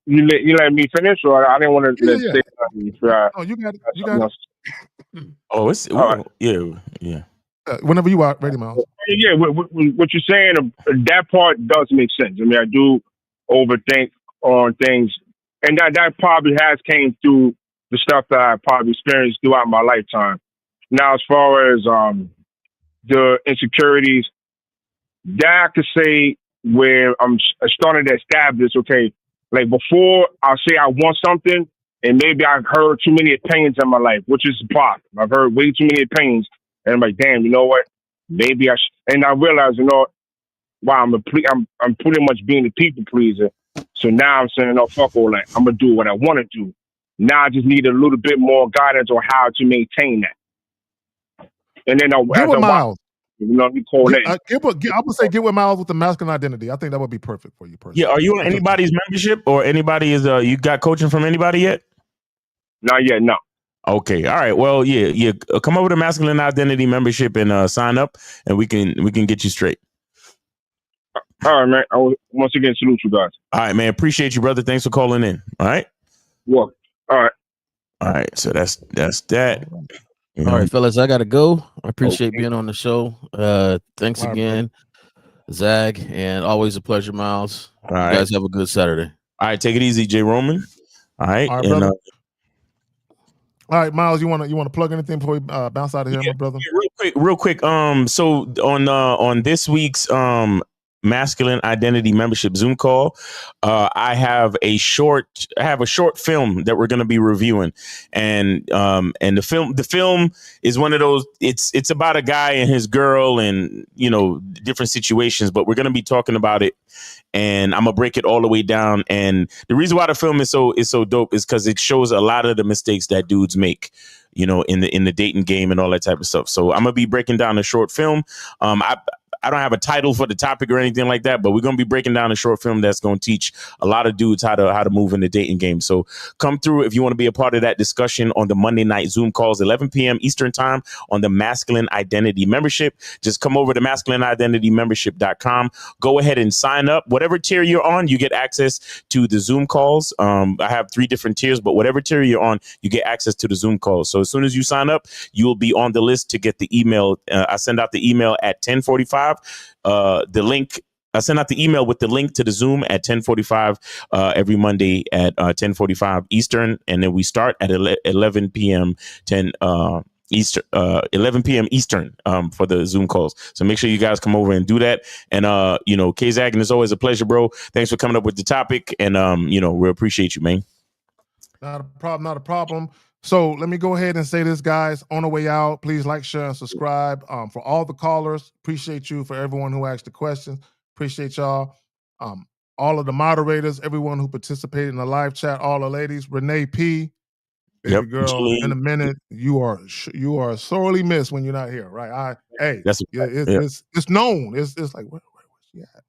You let me finish, or I didn't want to Yeah. say something. Oh, you got it. You got it. Oh, it's right. yeah. Whenever you are ready, Miles. Yeah, what you're saying, that part does make sense. I mean, I do overthink on things, and that probably has came through the stuff that I probably experienced throughout my lifetime. Now, as far as the insecurities, that I could say where I'm starting to establish, okay, like before I say I want something, and maybe I've heard too many opinions in my life, which is a problem. I've heard way too many opinions, and I'm like, damn, you know what? Maybe and I realize, wow, I'm pretty much being a people pleaser. So now I'm saying, no, fuck all that. I'm gonna do what I want to do. Now I just need a little bit more guidance on how to maintain that. And then get with Miles. You call that. I would say get with Miles with the masculine identity. I think that would be perfect for you personally. Yeah, are you on anybody's membership or anybody is you got coaching from anybody yet? Not yet, no. Okay, all right. Well, yeah. Come over to masculine identity membership and sign up, and we can get you straight. All right, man. I will once again salute you guys. All right, man. Appreciate you, brother. Thanks for calling in. All right. Well, all right. So that's that. All right, fellas, I gotta go. I appreciate being on the show. Thanks again, Zag, and always a pleasure, Miles. All right. You guys have a good Saturday. All right, take it easy, J. Roman. All right, brother. All right, Miles, you want to plug anything before we bounce out of here, my brother? Yeah, real quick. So on this week's masculine identity membership Zoom call, I have a short film that we're going to be reviewing, and the film is one of those. It's about a guy and his girl, and different situations. But we're going to be talking about it, and I'm gonna break it all the way down. And the reason why the film is so dope is because it shows a lot of the mistakes that dudes make, in the dating game and all that type of stuff. So I'm gonna be breaking down a short film. I don't have a title for the topic or anything like that, but we're going to be breaking down a short film that's going to teach a lot of dudes how to move in the dating game. So come through if you want to be a part of that discussion on the Monday night Zoom calls, 11 p.m. Eastern time on the Masculine Identity Membership. Just come over to masculineidentitymembership.com. Go ahead and sign up. Whatever tier you're on, you get access to the Zoom calls. I have 3 different tiers, but whatever tier you're on, you get access to the Zoom calls. So as soon as you sign up, you'll be on the list to get the email. I send out the email at 10:45. The link, I send out the email with the link to the Zoom at 10:45 every Monday at 10:45 Eastern, and then we start at 11 p.m. 11 p.m. Eastern for the Zoom calls. So make sure you guys come over and do that. And K-Zag, it's always a pleasure, bro. Thanks for coming up with the topic, and we appreciate you, man. Not a problem. So let me go ahead and say this, guys. On the way out, please like, share, and subscribe. For all the callers, appreciate you. For everyone who asked the questions, appreciate y'all. All of the moderators, everyone who participated in the live chat, all the ladies, Renee P, baby girl, in a minute, you are sorely missed when you're not here, right? It's known. It's like where's she at?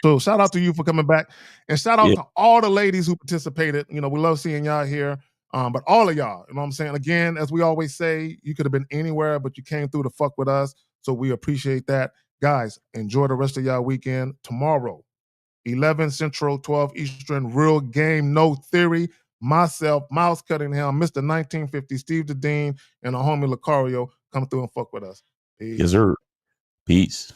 So shout out to you for coming back, and shout out to all the ladies who participated. We love seeing y'all here. But all of y'all, you know what I'm saying? Again, as we always say, you could have been anywhere, but you came through to fuck with us. So we appreciate that. Guys, enjoy the rest of y'all weekend. Tomorrow, 11 Central, 12 Eastern, Real Game, No Theory. Myself, Miles Cunningham, Mr. 1950, Steve the Dean, and our homie Lucario come through and fuck with us. Peace. Yes, sir. Peace.